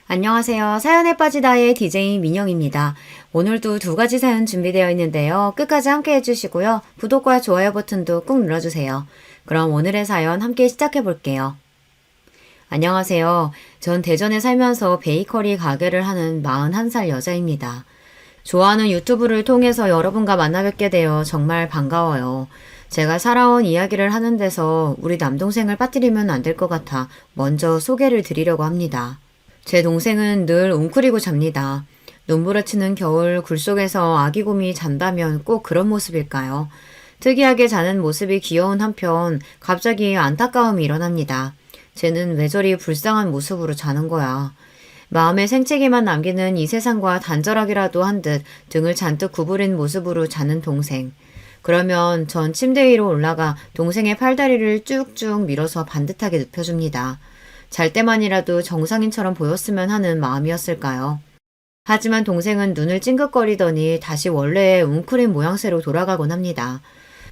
안녕하세요. 사연에 빠지다의 DJ 민영입니다. 오늘도 두 가지 사연 준비되어 있는데요. 끝까지 함께 해주시고요. 구독과 좋아요 버튼도 꾹 눌러주세요. 그럼 오늘의 사연 함께 시작해 볼게요. 안녕하세요. 전 대전에 살면서 베이커리 가게를 하는 41살 여자입니다. 좋아하는 유튜브를 통해서 여러분과 만나 뵙게 되어 정말 반가워요. 제가 살아온 이야기를 하는 데서 우리 남동생을 빠뜨리면 안 될 것 같아 먼저 소개를 드리려고 합니다. 제 동생은 늘 웅크리고 잡니다. 눈부라치는 겨울 굴 속에서 아기 곰이 잔다면 꼭 그런 모습일까요? 특이하게 자는 모습이 귀여운 한편 갑자기 안타까움이 일어납니다. 쟤는 왜 저리 불쌍한 모습으로 자는 거야. 마음의 생채기만 남기는 이 세상과 단절하기라도 한 듯 등을 잔뜩 구부린 모습으로 자는 동생. 그러면 전 침대 위로 올라가 동생의 팔다리를 쭉쭉 밀어서 반듯하게 눕혀줍니다. 잘 때만이라도 정상인처럼 보였으면 하는 마음이었을까요? 하지만 동생은 눈을 찡긋거리더니 다시 원래의 웅크린 모양새로 돌아가곤 합니다.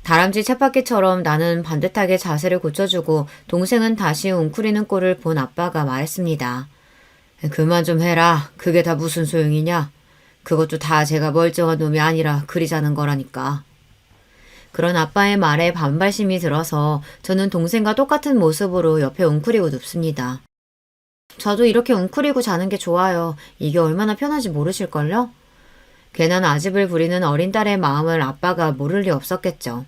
다람쥐 쳇바퀴처럼 나는 반듯하게 자세를 고쳐주고 동생은 다시 웅크리는 꼴을 본 아빠가 말했습니다. 그만 좀 해라. 그게 다 무슨 소용이냐? 그것도 다 제가 멀쩡한 놈이 아니라 그리 자는 거라니까. 그런 아빠의 말에 반발심이 들어서 저는 동생과 똑같은 모습으로 옆에 웅크리고 눕습니다. 저도 이렇게 웅크리고 자는 게 좋아요. 이게 얼마나 편한지 모르실걸요? 괜한 아집을 부리는 어린 딸의 마음을 아빠가 모를 리 없었겠죠.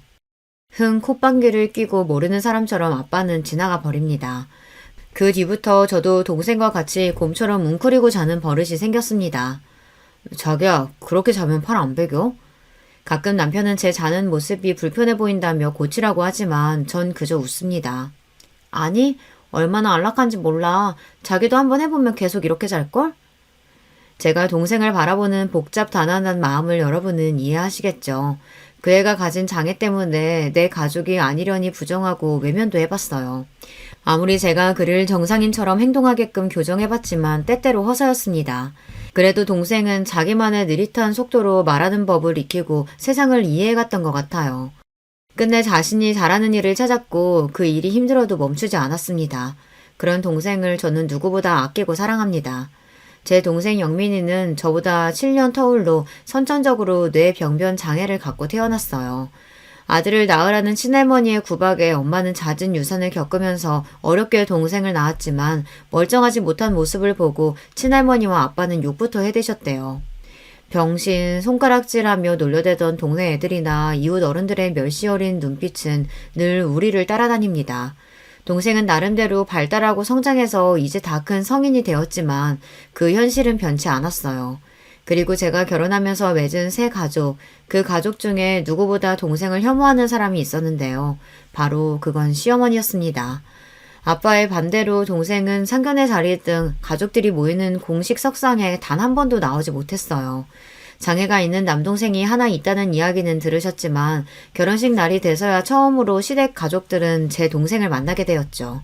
흥 콧방귀를 뀌고 모르는 사람처럼 아빠는 지나가 버립니다. 그 뒤부터 저도 동생과 같이 곰처럼 웅크리고 자는 버릇이 생겼습니다. 자기야, 그렇게 자면 팔 안 베겨? 가끔 남편은 제 자는 모습이 불편해 보인다며 고치라고 하지만 전 그저 웃습니다. 아니, 얼마나 안락한지 몰라. 자기도 한번 해보면 계속 이렇게 잘걸? 제가 동생을 바라보는 복잡 단안한 마음을 여러분은 이해하시겠죠. 그 애가 가진 장애 때문에 내 가족이 아니려니 부정하고 외면도 해봤어요. 아무리 제가 그를 정상인처럼 행동하게끔 교정해봤지만 때때로 허사였습니다. 그래도 동생은 자기만의 느릿한 속도로 말하는 법을 익히고 세상을 이해해갔던 것 같아요. 끝내 자신이 잘하는 일을 찾았고 그 일이 힘들어도 멈추지 않았습니다. 그런 동생을 저는 누구보다 아끼고 사랑합니다. 제 동생 영민이는 저보다 7년 터울로 선천적으로 뇌병변 장애를 갖고 태어났어요. 아들을 낳으라는 친할머니의 구박에 엄마는 잦은 유산을 겪으면서 어렵게 동생을 낳았지만 멀쩡하지 못한 모습을 보고 친할머니와 아빠는 욕부터 해대셨대요. 병신, 손가락질하며 놀려대던 동네 애들이나 이웃 어른들의 멸시 어린 눈빛은 늘 우리를 따라다닙니다. 동생은 나름대로 발달하고 성장해서 이제 다 큰 성인이 되었지만 그 현실은 변치 않았어요. 그리고 제가 결혼하면서 맺은 새 가족, 그 가족 중에 누구보다 동생을 혐오하는 사람이 있었는데요. 바로 그건 시어머니였습니다. 아빠의 반대로 동생은 상견례 자리 등 가족들이 모이는 공식 석상에 단 한 번도 나오지 못했어요. 장애가 있는 남동생이 하나 있다는 이야기는 들으셨지만 결혼식 날이 돼서야 처음으로 시댁 가족들은 제 동생을 만나게 되었죠.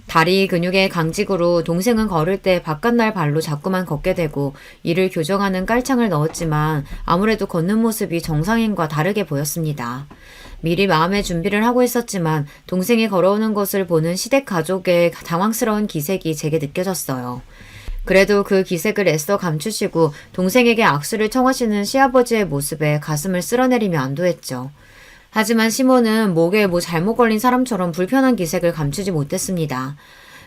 다리 근육의 강직으로 동생은 걸을 때 바깥날 발로 자꾸만 걷게 되고 이를 교정하는 깔창을 넣었지만 아무래도 걷는 모습이 정상인과 다르게 보였습니다. 미리 마음의 준비를 하고 있었지만 동생이 걸어오는 것을 보는 시댁 가족의 당황스러운 기색이 제게 느껴졌어요. 그래도 그 기색을 애써 감추시고 동생에게 악수를 청하시는 시아버지의 모습에 가슴을 쓸어내리며 안도했죠. 하지만 시모는 목에 뭐 잘못 걸린 사람처럼 불편한 기색을 감추지 못했습니다.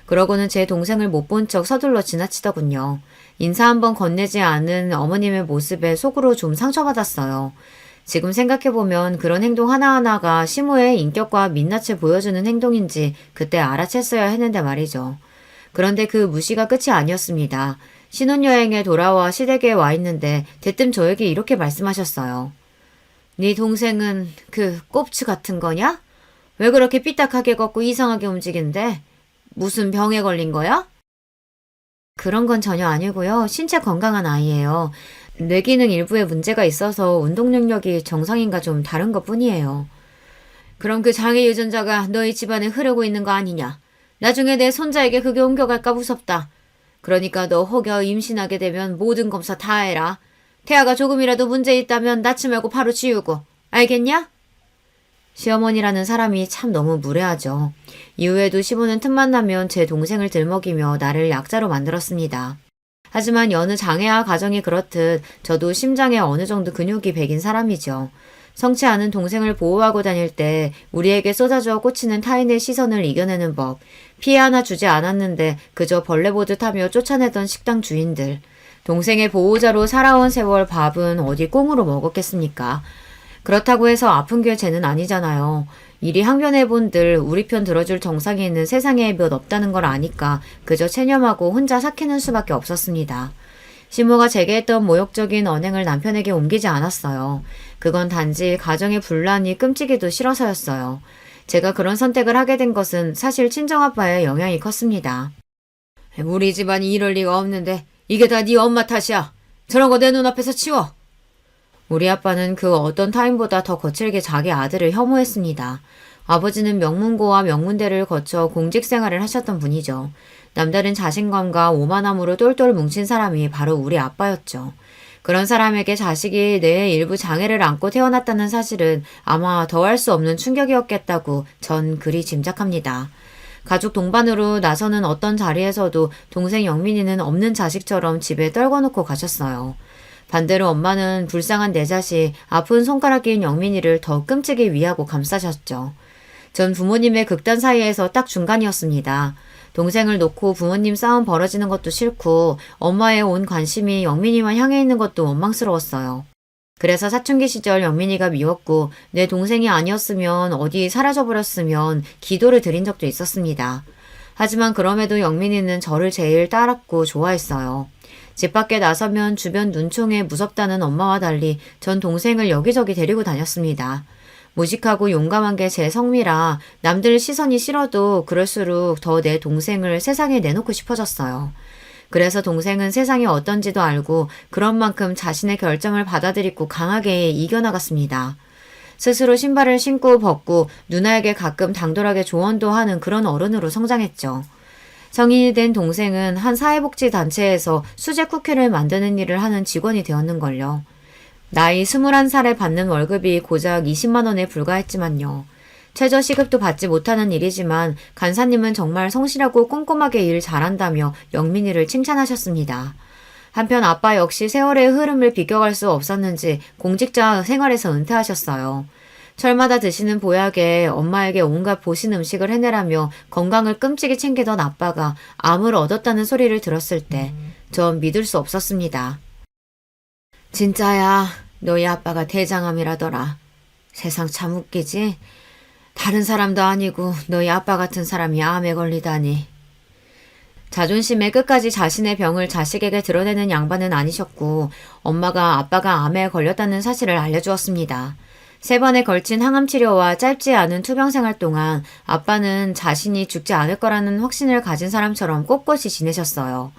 그러고는 제 동생을 못 본 척 서둘러 지나치더군요. 인사 한번 건네지 않은 어머님의 모습에 속으로 좀 상처받았어요. 지금 생각해보면 그런 행동 하나하나가 시모의 인격과 민낯을 보여주는 행동인지 그때 알아챘어야 했는데 말이죠. 그런데 그 무시가 끝이 아니었습니다. 신혼여행에 돌아와 시댁에 와 있는데 대뜸 저에게 이렇게 말씀하셨어요. 네 동생은 그 꼽추 같은 거냐? 왜 그렇게 삐딱하게 걷고 이상하게 움직이는데? 무슨 병에 걸린 거야? 그런 건 전혀 아니고요. 신체 건강한 아이예요. 뇌기능 일부에 문제가 있어서 운동 능력이 정상인과 좀 다른 것 뿐이에요. 그럼 그 장애 유전자가 너희 집안에 흐르고 있는 거 아니냐? 나중에 내 손자에게 그게 옮겨갈까 무섭다. 그러니까 너 혹여 임신하게 되면 모든 검사 다 해라. 태아가 조금이라도 문제 있다면 낳지 말고 바로 지우고. 알겠냐? 시어머니라는 사람이 참 너무 무례하죠. 이후에도 시부는 틈만 나면 제 동생을 들먹이며 나를 약자로 만들었습니다. 하지만 여느 장애아 가정이 그렇듯 저도 심장에 어느 정도 근육이 배긴 사람이죠. 성치 않은 동생을 보호하고 다닐 때 우리에게 쏟아져 꽂히는 타인의 시선을 이겨내는 법, 피해 하나 주지 않았는데 그저 벌레 보듯 하며 쫓아내던 식당 주인들, 동생의 보호자로 살아온 세월 밥은 어디 꽁으로 먹었겠습니까? 그렇다고 해서 아픈 게 죄는 아니잖아요. 이리 항변해본들 우리 편 들어줄 정상이 있는 세상에 몇 없다는 걸 아니까 그저 체념하고 혼자 삭히는 수밖에 없었습니다. 시모가 제게 했던 모욕적인 언행을 남편에게 옮기지 않았어요. 그건 단지 가정의 분란이 끔찍이도 싫어서였어요. 제가 그런 선택을 하게 된 것은 사실 친정아빠의 영향이 컸습니다. 우리 집안이 이럴 리가 없는데 이게 다 네 엄마 탓이야. 저런 거 내 눈앞에서 치워. 우리 아빠는 그 어떤 타인보다 더 거칠게 자기 아들을 혐오했습니다. 아버지는 명문고와 명문대를 거쳐 공직 생활을 하셨던 분이죠. 남다른 자신감과 오만함으로 똘똘 뭉친 사람이 바로 우리 아빠였죠. 그런 사람에게 자식이 뇌의 일부 장애를 안고 태어났다는 사실은 아마 더할 수 없는 충격이었겠다고 전 그리 짐작합니다. 가족 동반으로 나서는 어떤 자리에서도 동생 영민이는 없는 자식처럼 집에 떨궈놓고 가셨어요. 반대로 엄마는 불쌍한 내 자식, 아픈 손가락인 영민이를 더 끔찍이 위하고 감싸셨죠. 전 부모님의 극단 사이에서 딱 중간이었습니다. 동생을 놓고 부모님 싸움 벌어지는 것도 싫고 엄마의 온 관심이 영민이만 향해 있는 것도 원망스러웠어요. 그래서 사춘기 시절 영민이가 미웠고 내 동생이 아니었으면 어디 사라져버렸으면 기도를 드린 적도 있었습니다. 하지만 그럼에도 영민이는 저를 제일 따랐고 좋아했어요. 집 밖에 나서면 주변 눈총에 무섭다는 엄마와 달리 전 동생을 여기저기 데리고 다녔습니다. 무식하고 용감한 게 제 성미라 남들 시선이 싫어도 그럴수록 더 내 동생을 세상에 내놓고 싶어졌어요. 그래서 동생은 세상이 어떤지도 알고 그런 만큼 자신의 결정을 받아들이고 강하게 이겨나갔습니다. 스스로 신발을 신고 벗고 누나에게 가끔 당돌하게 조언도 하는 그런 어른으로 성장했죠. 성인이 된 동생은 한 사회복지단체에서 수제 쿠키를 만드는 일을 하는 직원이 되었는걸요. 나이 21살에 받는 월급이 고작 20만 원에 불과했지만요. 최저 시급도 받지 못하는 일이지만 간사님은 정말 성실하고 꼼꼼하게 일 잘한다며 영민이를 칭찬하셨습니다. 한편 아빠 역시 세월의 흐름을 비껴갈 수 없었는지 공직자 생활에서 은퇴하셨어요. 철마다 드시는 보약에 엄마에게 온갖 보신 음식을 해내라며 건강을 끔찍이 챙기던 아빠가 암을 얻었다는 소리를 들었을 때 전 믿을 수 없었습니다. 진짜야, 너희 아빠가 대장암이라더라. 세상 참 웃기지? 다른 사람도 아니고 너희 아빠 같은 사람이 암에 걸리다니. 자존심에 끝까지 자신의 병을 자식에게 드러내는 양반은 아니셨고 엄마가 아빠가 암에 걸렸다는 사실을 알려주었습니다. 3번에 걸친 항암 치료와 짧지 않은 투병 생활 동안 아빠는 자신이 죽지 않을 거라는 확신을 가진 사람처럼 꼿꼿이 지내셨어요.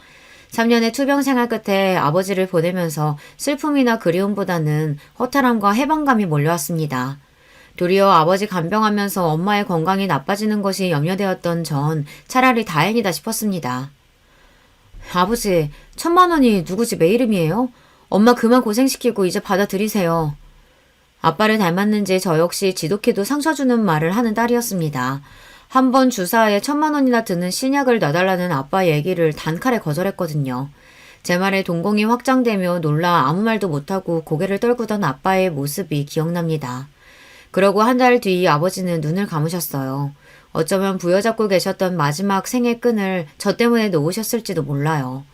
3년의 투병 생활 끝에 아버지를 보내면서 슬픔이나 그리움보다는 허탈함과 해방감이 몰려왔습니다. 도리어 아버지 간병하면서 엄마의 건강이 나빠지는 것이 염려되었던 전 차라리 다행이다 싶었습니다. 아버지, 1,000만 원이 누구 집 애 이름이에요? 엄마 그만 고생시키고 이제 받아들이세요. 아빠를 닮았는지 저 역시 지독히도 상처주는 말을 하는 딸이었습니다. 한 번 주사에 1,000만 원이나 드는 신약을 놔달라는 아빠 얘기를 단칼에 거절했거든요. 제 말에 동공이 확장되며 놀라 아무 말도 못하고 고개를 떨구던 아빠의 모습이 기억납니다. 그러고 한 달 뒤 아버지는 눈을 감으셨어요. 어쩌면 부여잡고 계셨던 마지막 생의 끈을 저 때문에 놓으셨을지도 몰라요.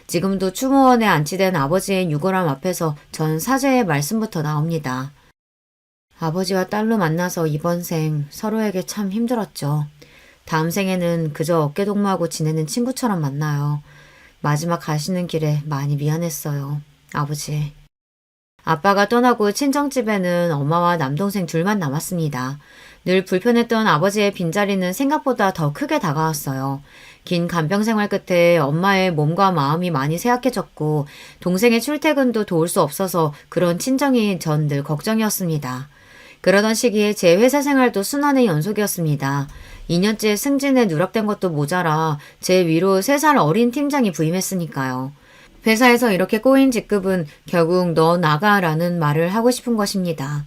지금도 추모원에 안치된 아버지의 유골함 앞에서 전 사죄의 말씀부터 나옵니다. 아버지와 딸로 만나서 이번 생 서로에게 참 힘들었죠. 다음 생에는 그저 어깨동무하고 지내는 친구처럼 만나요. 마지막 가시는 길에 많이 미안했어요. 아버지. 아빠가 떠나고 친정집에는 엄마와 남동생 둘만 남았습니다. 늘 불편했던 아버지의 빈자리는 생각보다 더 크게 다가왔어요. 긴 간병 생활 끝에 엄마의 몸과 마음이 많이 쇠약해졌고 동생의 출퇴근도 도울 수 없어서 그런 친정이 전 늘 걱정이었습니다. 그러던 시기에 제 회사 생활도 순환의 연속이었습니다. 2년째 승진에 누락된 것도 모자라 제 위로 3살 어린 팀장이 부임했으니까요. 회사에서 이렇게 꼬인 직급은 결국 너 나가라는 말을 하고 싶은 것입니다.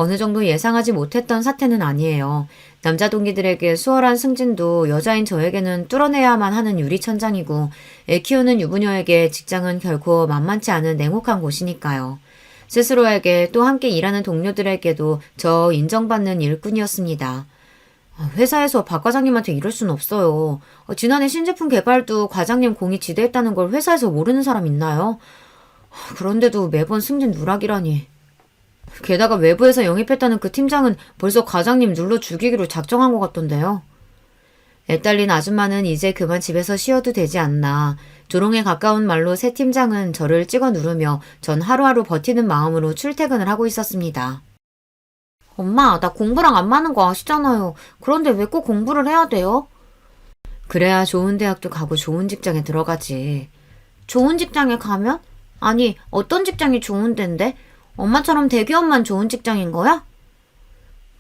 어느 정도 예상하지 못했던 사태는 아니에요. 남자 동기들에게 수월한 승진도 여자인 저에게는 뚫어내야만 하는 유리천장이고 애 키우는 유부녀에게 직장은 결코 만만치 않은 냉혹한 곳이니까요. 스스로에게 또 함께 일하는 동료들에게도 저 인정받는 일꾼이었습니다. 회사에서 박 과장님한테 이럴 순 없어요. 지난해 신제품 개발도 과장님 공이 지대했다는 걸 회사에서 모르는 사람 있나요? 그런데도 매번 승진 누락이라니. 게다가 외부에서 영입했다는 그 팀장은 벌써 과장님 눌러 죽이기로 작정한 것 같던데요. 애딸린 아줌마는 이제 그만 집에서 쉬어도 되지 않나. 조롱에 가까운 말로 새 팀장은 저를 찍어 누르며 전 하루하루 버티는 마음으로 출퇴근을 하고 있었습니다. 엄마, 나 공부랑 안 맞는 거 아시잖아요. 그런데 왜 꼭 공부를 해야 돼요? 그래야 좋은 대학도 가고 좋은 직장에 들어가지. 좋은 직장에 가면? 아니, 어떤 직장이 좋은 데인데? 엄마처럼 대기업만 좋은 직장인 거야?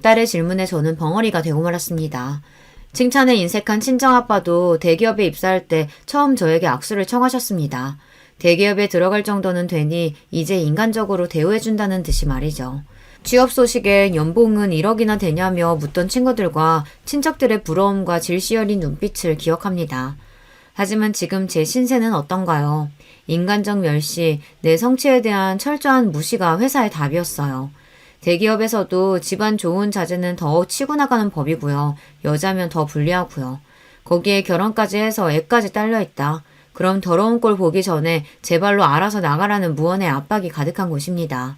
딸의 질문에 저는 벙어리가 되고 말았습니다. 칭찬에 인색한 친정아빠도 대기업에 입사할 때 처음 저에게 악수를 청하셨습니다. 대기업에 들어갈 정도는 되니 이제 인간적으로 대우해준다는 듯이 말이죠. 취업 소식에 연봉은 1억이나 되냐며 묻던 친구들과 친척들의 부러움과 질시 어린 눈빛을 기억합니다. 하지만 지금 제 신세는 어떤가요? 인간적 멸시, 내 성취에 대한 철저한 무시가 회사의 답이었어요. 대기업에서도 집안 좋은 자제는 더 치고 나가는 법이고요. 여자면 더 불리하고요. 거기에 결혼까지 해서 애까지 딸려있다. 그럼 더러운 꼴 보기 전에 제 발로 알아서 나가라는 무언의 압박이 가득한 곳입니다.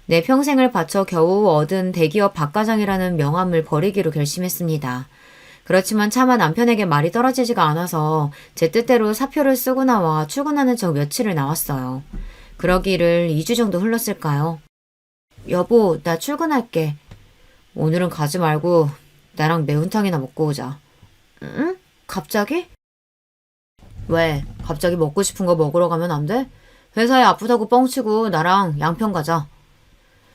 내 평생을 바쳐 겨우 얻은 대기업 박과장이라는 명함을 버리기로 결심했습니다. 그렇지만 차마 남편에게 말이 떨어지지가 않아서 제 뜻대로 사표를 쓰고 나와 출근하는 척 며칠을 나왔어요. 그러기를 2주 정도 흘렀을까요? 여보, 나 출근할게. 오늘은 가지 말고 나랑 매운탕이나 먹고 오자. 응? 갑자기? 왜? 갑자기 먹고 싶은 거 먹으러 가면 안 돼? 회사에 아프다고 뻥치고 나랑 양평 가자.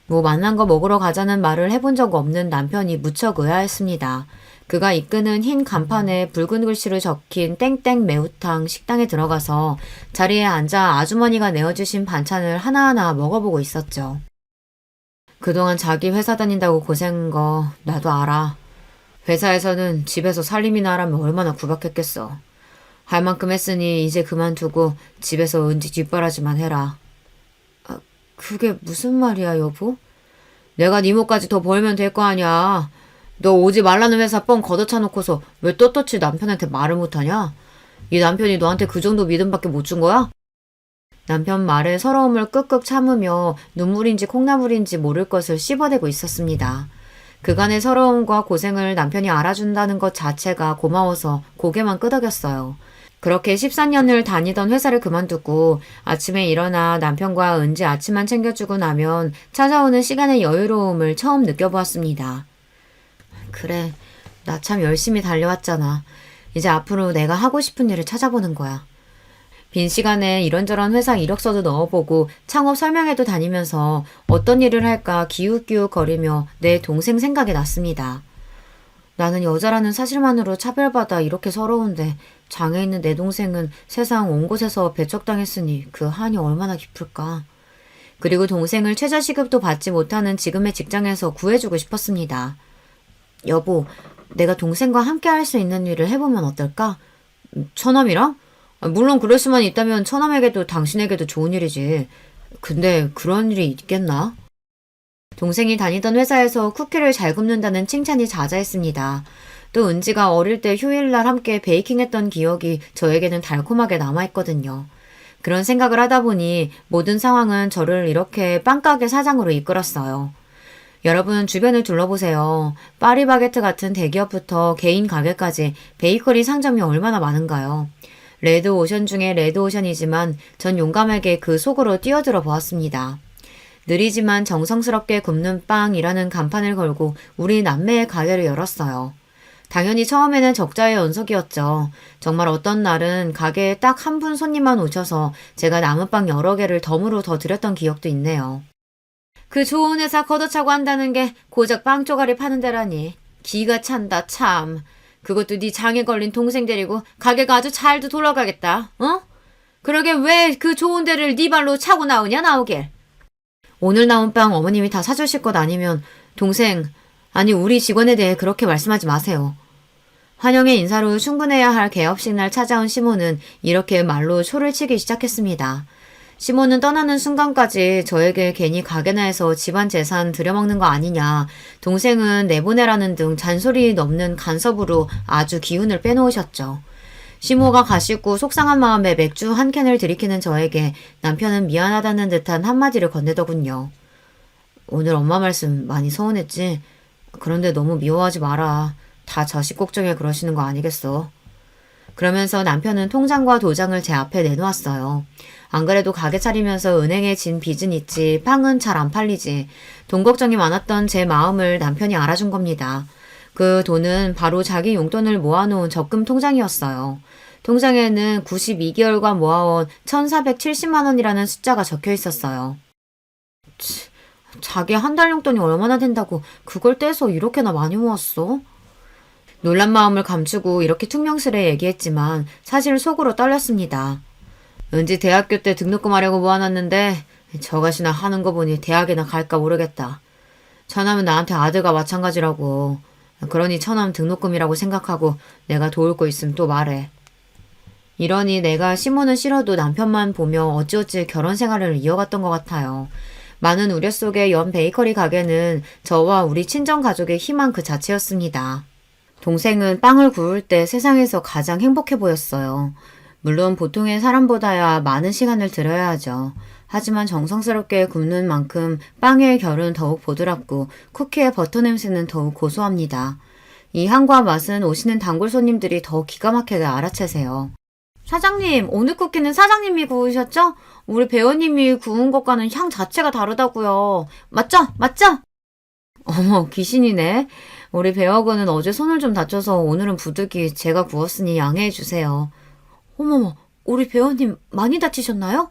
뭐 만난 거 먹으러 가자는 말을 해본 적 없는 남편이 무척 의아했습니다. 그가 이끄는 흰 간판에 붉은 글씨로 적힌 땡땡 매우탕 식당에 들어가서 자리에 앉아 아주머니가 내어주신 반찬을 하나하나 먹어보고 있었죠. 그동안 자기 회사 다닌다고 고생한 거 나도 알아. 회사에서는 집에서 살림이나 하라면 얼마나 구박했겠어. 할 만큼 했으니 이제 그만두고 집에서 은지 뒷바라지만 해라. 그게 무슨 말이야, 여보? 내가 네 몫까지 더 벌면 될 거 아니야. 너 오지 말라는 회사 뻥 걷어차 놓고서 왜 떳떳이 남편한테 말을 못하냐? 이 남편이 너한테 그 정도 믿음밖에 못 준 거야? 남편 말에 서러움을 끄끄 참으며 눈물인지 콩나물인지 모를 것을 씹어대고 있었습니다. 그간의 서러움과 고생을 남편이 알아준다는 것 자체가 고마워서 고개만 끄덕였어요. 그렇게 14년을 다니던 회사를 그만두고 아침에 일어나 남편과 은지 아침만 챙겨주고 나면 찾아오는 시간의 여유로움을 처음 느껴보았습니다. 그래, 나 참 열심히 달려왔잖아. 이제 앞으로 내가 하고 싶은 일을 찾아보는 거야. 빈 시간에 이런저런 회사 이력서도 넣어보고 창업 설명회도 다니면서 어떤 일을 할까 기웃기웃거리며 내 동생 생각이 났습니다. 나는 여자라는 사실만으로 차별받아 이렇게 서러운데 장애 있는 내 동생은 세상 온 곳에서 배척당했으니 그 한이 얼마나 깊을까. 그리고 동생을 최저시급도 받지 못하는 지금의 직장에서 구해주고 싶었습니다. 여보, 내가 동생과 함께 할 수 있는 일을 해보면 어떨까? 처남이랑? 물론 그럴 수만 있다면 처남에게도 당신에게도 좋은 일이지. 근데 그런 일이 있겠나? 동생이 다니던 회사에서 쿠키를 잘 굽는다는 칭찬이 자자했습니다. 또 은지가 어릴 때 휴일날 함께 베이킹했던 기억이 저에게는 달콤하게 남아있거든요. 그런 생각을 하다 보니 모든 상황은 저를 이렇게 빵가게 사장으로 이끌었어요. 여러분 주변을 둘러보세요. 파리바게트 같은 대기업부터 개인 가게까지 베이커리 상점이 얼마나 많은가요? 레드오션 중에 레드오션이지만 전 용감하게 그 속으로 뛰어들어 보았습니다. 느리지만 정성스럽게 굽는 빵이라는 간판을 걸고 우리 남매의 가게를 열었어요. 당연히 처음에는 적자의 연속이었죠. 정말 어떤 날은 가게에 딱 한 분 손님만 오셔서 제가 남은 빵 여러 개를 덤으로 더 드렸던 기억도 있네요. 그 좋은 회사 걷어차고 한다는 게 고작 빵 쪼가리 파는 데라니. 기가 찬다 참. 그것도 네 장에 걸린 동생 데리고 가게가 아주 잘도 돌아가겠다. 어? 그러게 왜 그 좋은 데를 네 발로 차고 나오냐 나오길. 오늘 나온 빵 어머님이 다 사주실 것 아니면 동생, 아니 우리 직원에 대해 그렇게 말씀하지 마세요. 환영의 인사로 충분해야 할 개업식 날 찾아온 시몬은 이렇게 말로 초를 치기 시작했습니다. 시몬은 떠나는 순간까지 저에게 괜히 가게나 해서 집안 재산 들여먹는 거 아니냐, 동생은 내보내라는 등 잔소리 넘는 간섭으로 아주 기운을 빼놓으셨죠. 시모가 가시고 속상한 마음에 맥주 한 캔을 들이키는 저에게 남편은 미안하다는 듯한 한마디를 건네더군요. 오늘 엄마 말씀 많이 서운했지? 그런데 너무 미워하지 마라. 다 자식 걱정에 그러시는 거 아니겠어? 그러면서 남편은 통장과 도장을 제 앞에 내놓았어요. 안 그래도 가게 차리면서 은행에 진 빚은 있지 빵은 잘 안 팔리지. 돈 걱정이 많았던 제 마음을 남편이 알아준 겁니다. 그 돈은 바로 자기 용돈을 모아놓은 적금 통장이었어요. 통장에는 92개월간 모아온 1,470만 원이라는 숫자가 적혀 있었어요. 자기 한 달 용돈이 얼마나 된다고 그걸 떼서 이렇게나 많이 모았어? 놀란 마음을 감추고 이렇게 퉁명스레 얘기했지만 사실 속으로 떨렸습니다. 왠지 대학교 때 등록금 하려고 모아놨는데 저것이나 하는 거 보니 대학이나 갈까 모르겠다. 처남은 나한테 아들과 마찬가지라고. 그러니 처남 등록금이라고 생각하고 내가 도울 거 있으면 또 말해. 이러니 내가 시몬은 싫어도 남편만 보며 어찌어찌 결혼 생활을 이어갔던 것 같아요. 많은 우려 속에 연 베이커리 가게는 저와 우리 친정 가족의 희망 그 자체였습니다. 동생은 빵을 구울 때 세상에서 가장 행복해 보였어요. 물론 보통의 사람보다야 많은 시간을 들여야 하죠. 하지만 정성스럽게 굽는 만큼 빵의 결은 더욱 보드랍고 쿠키의 버터 냄새는 더욱 고소합니다. 이 향과 맛은 오시는 단골 손님들이 더 기가 막히게 알아채세요. 사장님, 오늘 쿠키는 사장님이 구우셨죠? 우리 배우님이 구운 것과는 향 자체가 다르다고요. 맞죠? 맞죠? 어머, 귀신이네. 우리 배우군은 어제 손을 좀 다쳐서 오늘은 부득이 제가 구웠으니 양해해 주세요. 어머머, 우리 배우님 많이 다치셨나요?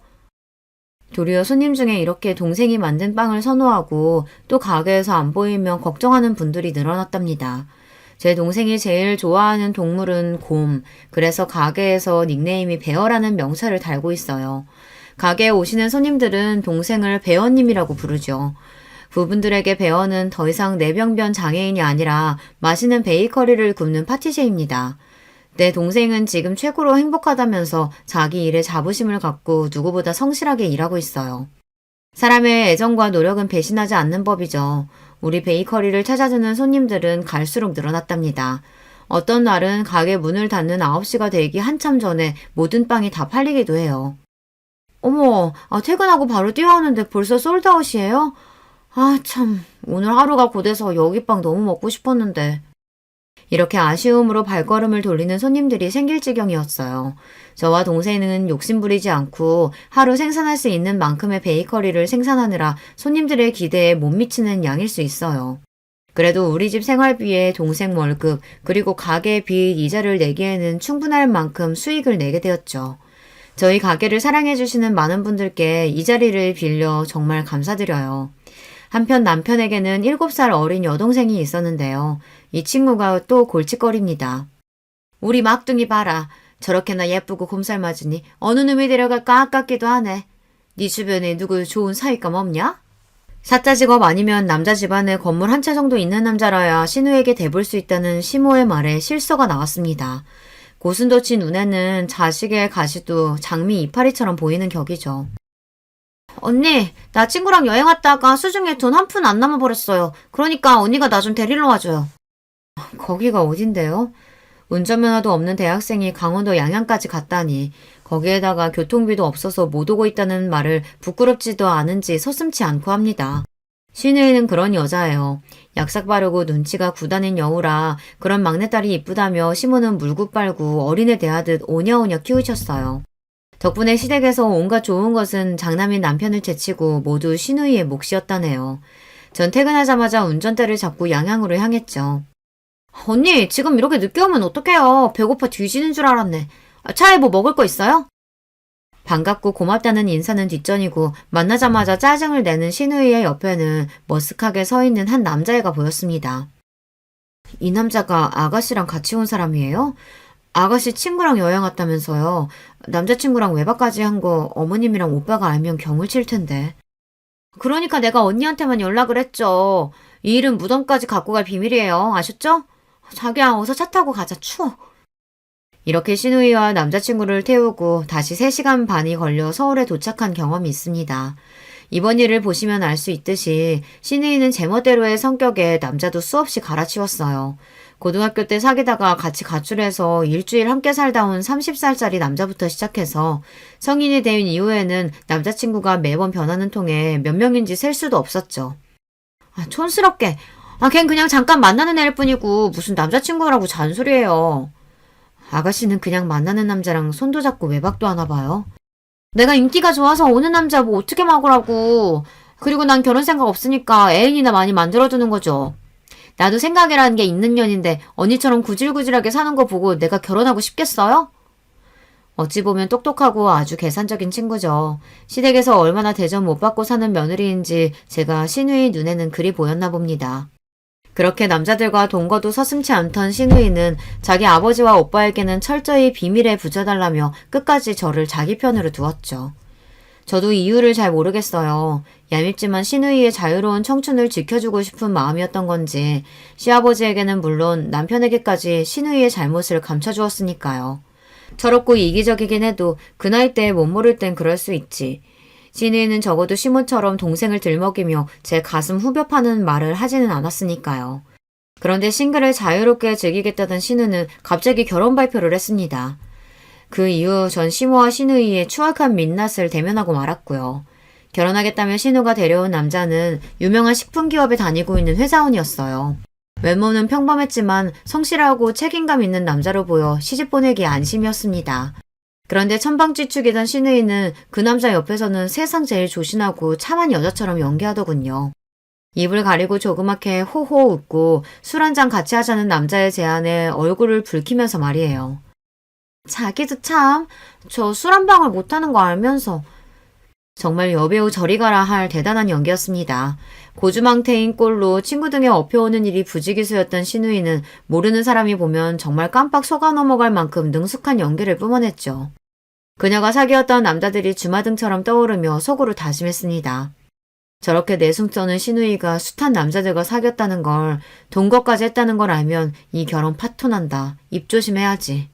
도리어 손님 중에 이렇게 동생이 만든 빵을 선호하고 또 가게에서 안 보이면 걱정하는 분들이 늘어났답니다. 제 동생이 제일 좋아하는 동물은 곰, 그래서 가게에서 닉네임이 베어라는 명찰을 달고 있어요. 가게에 오시는 손님들은 동생을 베어님이라고 부르죠. 부분들에게 베어는 더 이상 내병변 장애인이 아니라 맛있는 베이커리를 굽는 파티셰입니다. 내 동생은 지금 최고로 행복하다면서 자기 일에 자부심을 갖고 누구보다 성실하게 일하고 있어요. 사람의 애정과 노력은 배신하지 않는 법이죠. 우리 베이커리를 찾아주는 손님들은 갈수록 늘어났답니다. 어떤 날은 가게 문을 닫는 9시가 되기 한참 전에 모든 빵이 다 팔리기도 해요. 어머, 퇴근하고 바로 뛰어오는데 벌써 솔드아웃이에요? 참, 오늘 하루가 고돼서 여기 빵 너무 먹고 싶었는데. 이렇게 아쉬움으로 발걸음을 돌리는 손님들이 생길 지경이었어요. 저와 동생은 욕심부리지 않고 하루 생산할 수 있는 만큼의 베이커리를 생산하느라 손님들의 기대에 못 미치는 양일 수 있어요. 그래도 우리 집 생활비에 동생 월급 그리고 가게 빚 이자를 내기에는 충분할 만큼 수익을 내게 되었죠. 저희 가게를 사랑해주시는 많은 분들께 이 자리를 빌려 정말 감사드려요. 한편 남편에게는 7살 어린 여동생이 있었는데요. 이 친구가 또 골칫거립니다. 우리 막둥이 봐라. 저렇게나 예쁘고 곰살맞으니 어느 놈이 데려갈까 아깝기도 하네. 네 주변에 누구 좋은 사위감 없냐? 사자 직업 아니면 남자 집안에 건물 한 채 정도 있는 남자라야 신우에게 대볼 수 있다는 시모의 말에 실서가 나왔습니다. 고슴도치 눈에는 자식의 가시도 장미 이파리처럼 보이는 격이죠. 언니, 나 친구랑 여행 왔다가 수중에 돈 한 푼 안 남아버렸어요. 그러니까 언니가 나 좀 데리러 와줘요. 거기가 어딘데요? 운전면허도 없는 대학생이 강원도 양양까지 갔다니 거기에다가 교통비도 없어서 못 오고 있다는 말을 부끄럽지도 않은지 서슴지 않고 합니다. 신우이는 그런 여자예요. 약삭 바르고 눈치가 구다닌 여우라 그런 막내딸이 이쁘다며 시모는 물고 빨고 어린애 대하듯 오냐오냐 키우셨어요. 덕분에 시댁에서 온갖 좋은 것은 장남인 남편을 제치고 모두 신우이의 몫이었다네요. 전 퇴근하자마자 운전대를 잡고 양양으로 향했죠. 언니, 지금 이렇게 늦게 오면 어떡해요. 배고파 뒤지는 줄 알았네. 차에 뭐 먹을 거 있어요? 반갑고 고맙다는 인사는 뒷전이고 만나자마자 짜증을 내는 신우이의 옆에는 머쓱하게 서 있는 한 남자애가 보였습니다. 이 남자가 아가씨랑 같이 온 사람이에요? 아가씨 친구랑 여행 왔다면서요. 남자친구랑 외박까지 한 거 어머님이랑 오빠가 알면 경을 칠 텐데. 그러니까 내가 언니한테만 연락을 했죠. 이 일은 무덤까지 갖고 갈 비밀이에요. 아셨죠? 자기야, 어서 차 타고 가자. 추워. 이렇게 신우이와 남자친구를 태우고 다시 3시간 반이 걸려 서울에 도착한 경험이 있습니다. 이번 일을 보시면 알 수 있듯이 신우이는 제멋대로의 성격에 남자도 수없이 갈아치웠어요. 고등학교 때 사귀다가 같이 가출해서 일주일 함께 살다 온 30살짜리 남자부터 시작해서 성인이 된 이후에는 남자친구가 매번 변하는 통에 몇 명인지 셀 수도 없었죠. 촌스럽게. 걘 그냥 잠깐 만나는 애일 뿐이고 무슨 남자친구라고 잔소리해요. 아가씨는 그냥 만나는 남자랑 손도 잡고 외박도 하나 봐요. 내가 인기가 좋아서 오는 남자 뭐 어떻게 막으라고. 그리고 난 결혼 생각 없으니까 애인이나 많이 만들어두는 거죠. 나도 생각이라는 게 있는 년인데 언니처럼 구질구질하게 사는 거 보고 내가 결혼하고 싶겠어요? 어찌 보면 똑똑하고 아주 계산적인 친구죠. 시댁에서 얼마나 대접 못 받고 사는 며느리인지 제가 신우이 눈에는 그리 보였나 봅니다. 그렇게 남자들과 동거도 서슴지 않던 신우이는 자기 아버지와 오빠에게는 철저히 비밀에 붙여달라며 끝까지 저를 자기 편으로 두었죠. 저도 이유를 잘 모르겠어요. 얄밉지만 신우이의 자유로운 청춘을 지켜주고 싶은 마음이었던 건지 시아버지에게는 물론 남편에게까지 신우이의 잘못을 감춰주었으니까요. 철없고 이기적이긴 해도 그 나이 때에 못 모를 땐 그럴 수 있지. 신우이는 적어도 시모처럼 동생을 들먹이며 제 가슴 후벼 파는 말을 하지는 않았으니까요. 그런데 싱글을 자유롭게 즐기겠다던 신우는 갑자기 결혼 발표를 했습니다. 그 이후 전 시모와 신우이의 추악한 민낯을 대면하고 말았고요. 결혼하겠다며 신우가 데려온 남자는 유명한 식품기업에 다니고 있는 회사원이었어요. 외모는 평범했지만 성실하고 책임감 있는 남자로 보여 시집 보내기에 안심이었습니다. 그런데 천방지축이던 신우이는 그 남자 옆에서는 세상 제일 조신하고 참한 여자처럼 연기하더군요. 입을 가리고 조그맣게 호호 웃고 술 한잔 같이 하자는 남자의 제안에 얼굴을 붉히면서 말이에요. 자기도 참, 저 술 한 방울 못하는 거 알면서. 정말 여배우 저리 가라 할 대단한 연기였습니다. 고주망태인 꼴로 친구 등에 업혀오는 일이 부지기수였던 신우이는 모르는 사람이 보면 정말 깜빡 속아 넘어갈 만큼 능숙한 연기를 뿜어냈죠. 그녀가 사귀었던 남자들이 주마등처럼 떠오르며 속으로 다짐했습니다. 저렇게 내숭 떠는 신우이가 숱한 남자들과 사귀었다는 걸, 동거까지 했다는 걸 알면 이 결혼 파토난다. 입 조심해야지.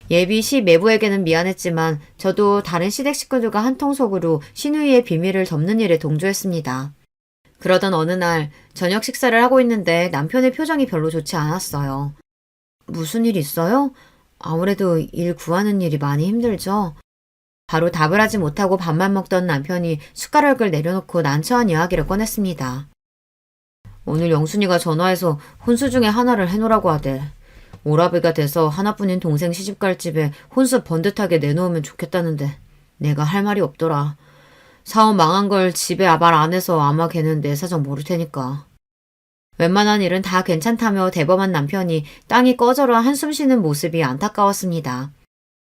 예비 시 매부에게는 미안했지만 저도 다른 시댁 식구들과 한통속으로 신우이의 비밀을 덮는 일에 동조했습니다. 그러던 어느 날 저녁 식사를 하고 있는데 남편의 표정이 별로 좋지 않았어요. 무슨 일 있어요? 아무래도 일 구하는 일이 많이 힘들죠. 바로 답을 하지 못하고 밥만 먹던 남편이 숟가락을 내려놓고 난처한 이야기를 꺼냈습니다. 오늘 영순이가 전화해서 혼수 중에 하나를 해놓으라고 하대. 오라비가 돼서 하나뿐인 동생 시집갈 집에 혼수 번듯하게 내놓으면 좋겠다는데 내가 할 말이 없더라. 사업 망한 걸 집에 말 안 해서 아마 걔는 내 사정 모를 테니까. 웬만한 일은 다 괜찮다며 대범한 남편이 땅이 꺼져라 한숨 쉬는 모습이 안타까웠습니다.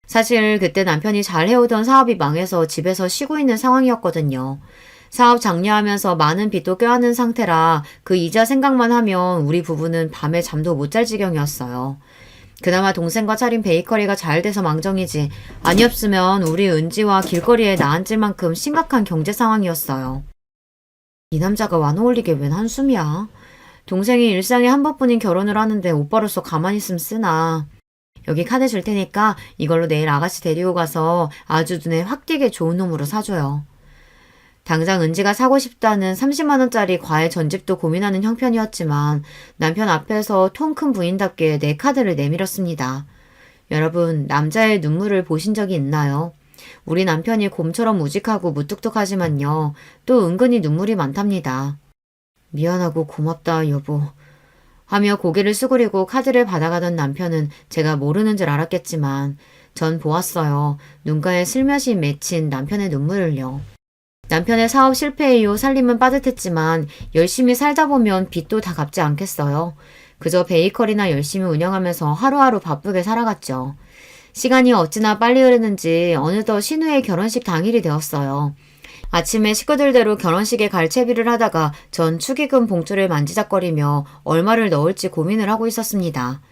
사실 그때 남편이 잘 해오던 사업이 망해서 집에서 쉬고 있는 상황이었거든요. 사업 장려하면서 많은 빚도 껴안은 상태라 그 이자 생각만 하면 우리 부부는 밤에 잠도 못 잘 지경이었어요. 그나마 동생과 차린 베이커리가 잘 돼서 망정이지 아니었으면 우리 은지와 길거리에 나앉을 만큼 심각한 경제 상황이었어요. 이 남자가 완어울리게 웬 한숨이야. 동생이 일상에 한 번뿐인 결혼을 하는데 오빠로서 가만히 있으면 쓰나. 여기 카드 줄 테니까 이걸로 내일 아가씨 데리고 가서 아주 눈에 확 띄게 좋은 놈으로 사줘요. 당장 은지가 사고 싶다는 30만 원짜리 과일 전집도 고민하는 형편이었지만 남편 앞에서 통 큰 부인답게 내 카드를 내밀었습니다. 여러분, 남자의 눈물을 보신 적이 있나요? 우리 남편이 곰처럼 우직하고 무뚝뚝하지만요. 또 은근히 눈물이 많답니다. 미안하고 고맙다, 여보. 하며 고개를 수그리고 카드를 받아가던 남편은 제가 모르는 줄 알았겠지만 전 보았어요. 눈가에 슬며시 맺힌 남편의 눈물을요. 남편의 사업 실패 이후 살림은 빠듯했지만 열심히 살다 보면 빚도 다 갚지 않겠어요. 그저 베이커리나 열심히 운영하면서 하루하루 바쁘게 살아갔죠. 시간이 어찌나 빨리 흐르는지 어느덧 신우의 결혼식 당일이 되었어요. 아침에 식구들대로 결혼식에 갈 채비를 하다가 전 축의금 봉투를 만지작거리며 얼마를 넣을지 고민을 하고 있었습니다.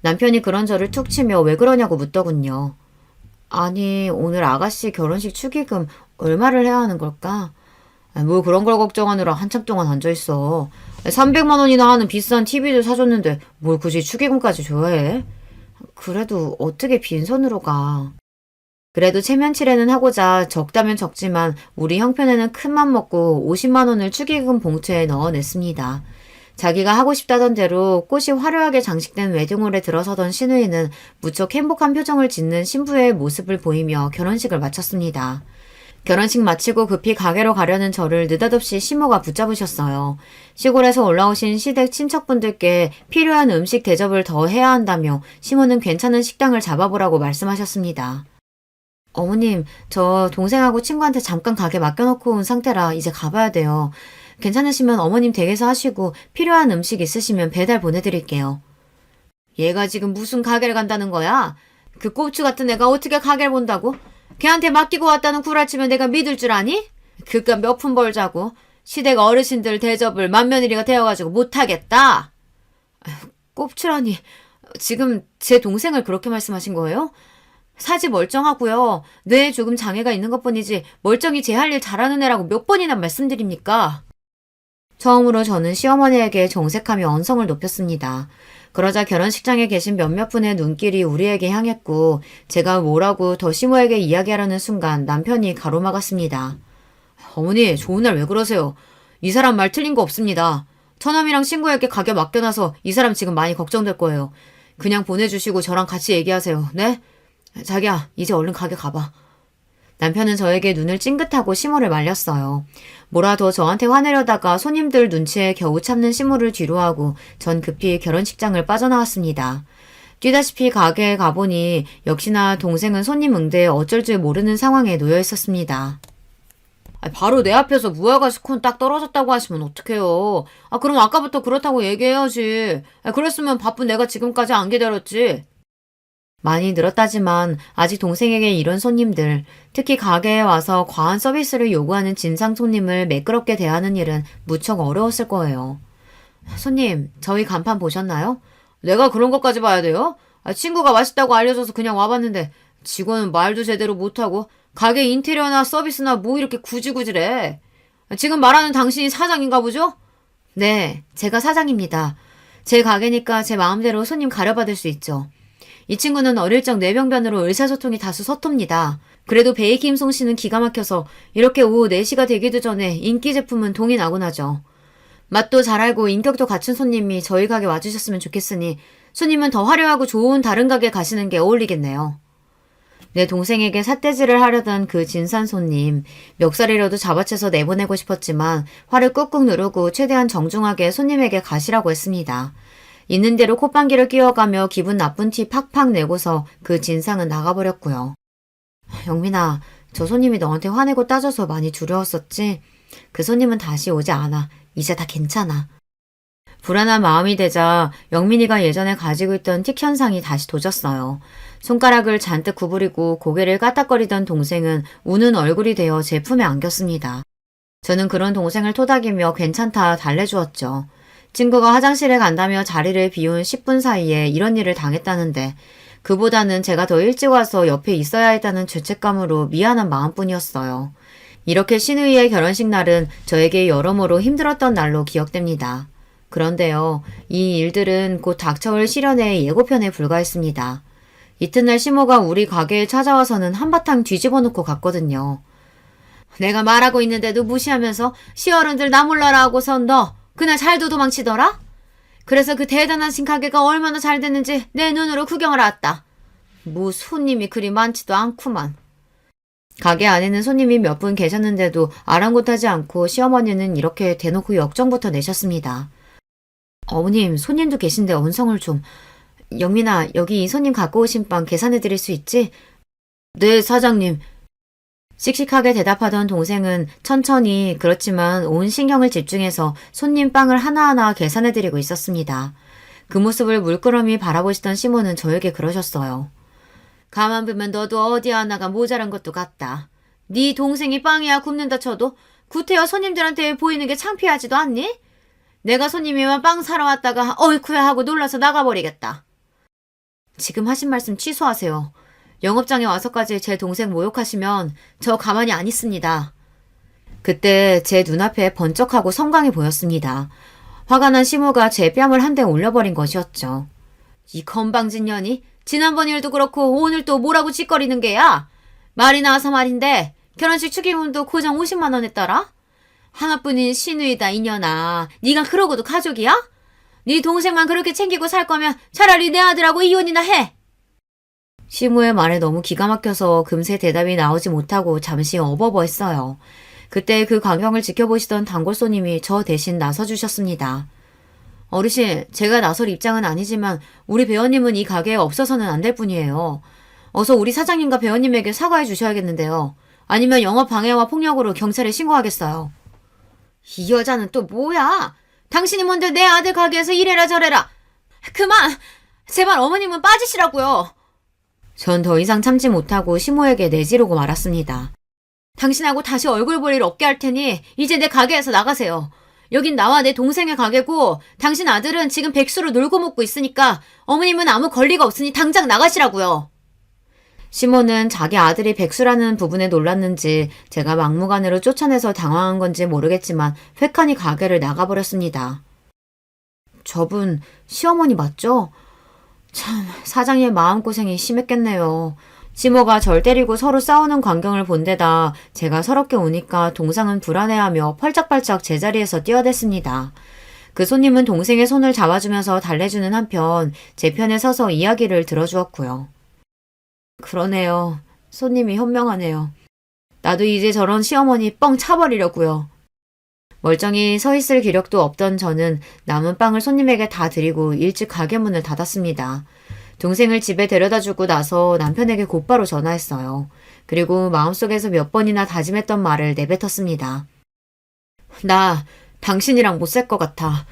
남편이 그런 저를 툭 치며 왜 그러냐고 묻더군요. 아니, 오늘 아가씨 결혼식 축의금 얼마를 해야 하는 걸까? 뭐 그런 걸 걱정하느라 한참 동안 앉아있어. 300만 원이나 하는 비싼 TV도 사줬는데 뭘 굳이 축의금까지 줘야 해? 그래도 어떻게 빈손으로 가. 그래도 체면치레는 하고자 적다면 적지만 우리 형편에는 큰맘 먹고 50만 원을 축의금 봉투에 넣어냈습니다. 자기가 하고 싶다던 대로 꽃이 화려하게 장식된 웨딩홀에 들어서던 신우이는 무척 행복한 표정을 짓는 신부의 모습을 보이며 결혼식을 마쳤습니다. 결혼식 마치고 급히 가게로 가려는 저를 느닷없이 시모가 붙잡으셨어요. 시골에서 올라오신 시댁 친척분들께 필요한 음식 대접을 더 해야 한다며 시모는 괜찮은 식당을 잡아보라고 말씀하셨습니다. 어머님, 저 동생하고 친구한테 잠깐 가게 맡겨놓고 온 상태라 이제 가봐야 돼요. 괜찮으시면 어머님 댁에서 하시고 필요한 음식 있으시면 배달 보내드릴게요. 얘가 지금 무슨 가게를 간다는 거야? 그 꼽추 같은 애가 어떻게 가게를 본다고? 걔한테 맡기고 왔다는 구라치면 내가 믿을 줄 아니? 그깟 몇 푼 벌자고 시댁 어르신들 대접을 맏며느리가 되어가지고 못하겠다. 꼽추라니 지금 제 동생을 그렇게 말씀하신 거예요? 사지 멀쩡하고요. 뇌에 조금 장애가 있는 것뿐이지 멀쩡히 제 할 일 잘하는 애라고 몇 번이나 말씀드립니까? 처음으로 저는 시어머니에게 정색하며 언성을 높였습니다. 그러자 결혼식장에 계신 몇몇 분의 눈길이 우리에게 향했고 제가 뭐라고 더 시모에게 이야기하려는 순간 남편이 가로막았습니다. 어머니, 좋은 날 왜 그러세요? 이 사람 말 틀린 거 없습니다. 처남이랑 친구에게 가게 맡겨놔서 이 사람 지금 많이 걱정될 거예요. 그냥 보내주시고 저랑 같이 얘기하세요. 네? 자기야, 이제 얼른 가게 가봐. 남편은 저에게 눈을 찡긋하고 시모를 말렸어요. 뭐라도 저한테 화내려다가 손님들 눈치에 겨우 참는 시모를 뒤로하고 전 급히 결혼식장을 빠져나왔습니다. 뛰다시피 가게에 가보니 역시나 동생은 손님 응대에 어쩔 줄 모르는 상황에 놓여 있었습니다. 바로 내 앞에서 무화과스콘 딱 떨어졌다고 하시면 어떡해요. 그럼 아까부터 그렇다고 얘기해야지. 그랬으면 바쁜 내가 지금까지 안 기다렸지. 많이 늘었다지만 아직 동생에게 이런 손님들, 특히 가게에 와서 과한 서비스를 요구하는 진상 손님을 매끄럽게 대하는 일은 무척 어려웠을 거예요. 손님, 저희 간판 보셨나요? 내가 그런 것까지 봐야 돼요? 친구가 맛있다고 알려줘서 그냥 와봤는데 직원은 말도 제대로 못하고 가게 인테리어나 서비스나 뭐 이렇게 구질구질해. 지금 말하는 당신이 사장인가 보죠? 네, 제가 사장입니다. 제 가게니까 제 마음대로 손님 가려받을 수 있죠. 이 친구는 어릴 적 뇌병변으로 의사소통이 다소 서툽니다. 그래도 베이킹 솜씨는 기가 막혀서 이렇게 오후 4시가 되기도 전에 인기 제품은 동이 나곤 하죠. 맛도 잘 알고 인격도 갖춘 손님이 저희 가게 와주셨으면 좋겠으니 손님은 더 화려하고 좋은 다른 가게 가시는 게 어울리겠네요. 내 동생에게 삿대질을 하려던 그 진산 손님, 멱살이라도 잡아채서 내보내고 싶었지만 화를 꾹꾹 누르고 최대한 정중하게 손님에게 가시라고 했습니다. 있는 대로 콧방귀를 끼워가며 기분 나쁜 티 팍팍 내고서 그 진상은 나가버렸고요. 영민아, 저 손님이 너한테 화내고 따져서 많이 두려웠었지? 그 손님은 다시 오지 않아. 이제 다 괜찮아. 불안한 마음이 되자 영민이가 예전에 가지고 있던 틱 현상이 다시 도졌어요. 손가락을 잔뜩 구부리고 고개를 까딱거리던 동생은 우는 얼굴이 되어 제 품에 안겼습니다. 저는 그런 동생을 토닥이며 괜찮다 달래주었죠. 친구가 화장실에 간다며 자리를 비운 10분 사이에 이런 일을 당했다는데 그보다는 제가 더 일찍 와서 옆에 있어야 했다는 죄책감으로 미안한 마음뿐이었어요. 이렇게 신우이의 결혼식 날은 저에게 여러모로 힘들었던 날로 기억됩니다. 그런데요, 이 일들은 곧 닥쳐올 시련의 예고편에 불과했습니다. 이튿날 시모가 우리 가게에 찾아와서는 한바탕 뒤집어 놓고 갔거든요. 내가 말하고 있는데도 무시하면서 시어른들 나 몰라라 하고선 너 그날 잘도 도망치더라? 그래서 그 대단한 신가게가 얼마나 잘 됐는지 내 눈으로 구경을 왔다. 뭐 손님이 그리 많지도 않구만. 가게 안에는 손님이 몇 분 계셨는데도 아랑곳하지 않고 시어머니는 이렇게 대놓고 역정부터 내셨습니다. 어머님, 손님도 계신데 언성을 좀. 영민아, 여기 이 손님 갖고 오신 빵 계산해 드릴 수 있지? 네, 사장님. 씩씩하게 대답하던 동생은 천천히 그렇지만 온 신경을 집중해서 손님 빵을 하나하나 계산해드리고 있었습니다. 그 모습을 물끄러미 바라보시던 시모는 저에게 그러셨어요. 가만 보면 너도 어디 하나가 모자란 것도 같다. 네 동생이 빵이야 굽는다 쳐도 구태여 손님들한테 보이는 게 창피하지도 않니? 내가 손님이면 빵 사러 왔다가 어이쿠야 하고 놀라서 나가버리겠다. 지금 하신 말씀 취소하세요. 영업장에 와서까지 제 동생 모욕하시면 저 가만히 안 있습니다. 그때 제 눈앞에 번쩍하고 성광이 보였습니다. 화가 난 시모가 제 뺨을 한 대 올려버린 것이었죠. 이 건방진 년이 지난번 일도 그렇고 오늘 또 뭐라고 짓거리는 게야? 말이 나와서 말인데 결혼식 축의금도 고정 50만 원 했더라? 하나뿐인 시누이다 이년아. 네가 그러고도 가족이야? 네 동생만 그렇게 챙기고 살 거면 차라리 내 아들하고 이혼이나 해. 시모의 말에 너무 기가 막혀서 금세 대답이 나오지 못하고 잠시 어버버했어요. 그때 그 광경을 지켜보시던 단골 손님이 저 대신 나서주셨습니다. 어르신, 제가 나설 입장은 아니지만 우리 배우님은 이 가게에 없어서는 안 될 분이에요. 어서 우리 사장님과 배우님에게 사과해 주셔야겠는데요. 아니면 영업 방해와 폭력으로 경찰에 신고하겠어요. 이 여자는 또 뭐야? 당신이 뭔데 내 아들 가게에서 이래라 저래라. 그만! 제발 어머님은 빠지시라고요. 전 더 이상 참지 못하고 시모에게 내지르고 말았습니다. 당신하고 다시 얼굴 볼 일 없게 할 테니 이제 내 가게에서 나가세요. 여긴 나와 내 동생의 가게고 당신 아들은 지금 백수로 놀고 먹고 있으니까 어머님은 아무 권리가 없으니 당장 나가시라고요. 시모는 자기 아들이 백수라는 부분에 놀랐는지 제가 막무가내로 쫓아내서 당황한 건지 모르겠지만 획하니 가게를 나가버렸습니다. 저분 시어머니 맞죠? 참 사장의 마음고생이 심했겠네요. 시모가 절 때리고 서로 싸우는 광경을 본 데다 제가 서럽게 우니까 동상은 불안해하며 펄짝펄짝 제자리에서 뛰어댔습니다. 그 손님은 동생의 손을 잡아주면서 달래주는 한편 제 편에 서서 이야기를 들어주었고요. 그러네요. 손님이 현명하네요. 나도 이제 저런 시어머니 뻥 차버리려고요. 멀쩡히 서 있을 기력도 없던 저는 남은 빵을 손님에게 다 드리고 일찍 가게 문을 닫았습니다. 동생을 집에 데려다주고 나서 남편에게 곧바로 전화했어요. 그리고 마음속에서 몇 번이나 다짐했던 말을 내뱉었습니다. 나 당신이랑 못 살 것 같아.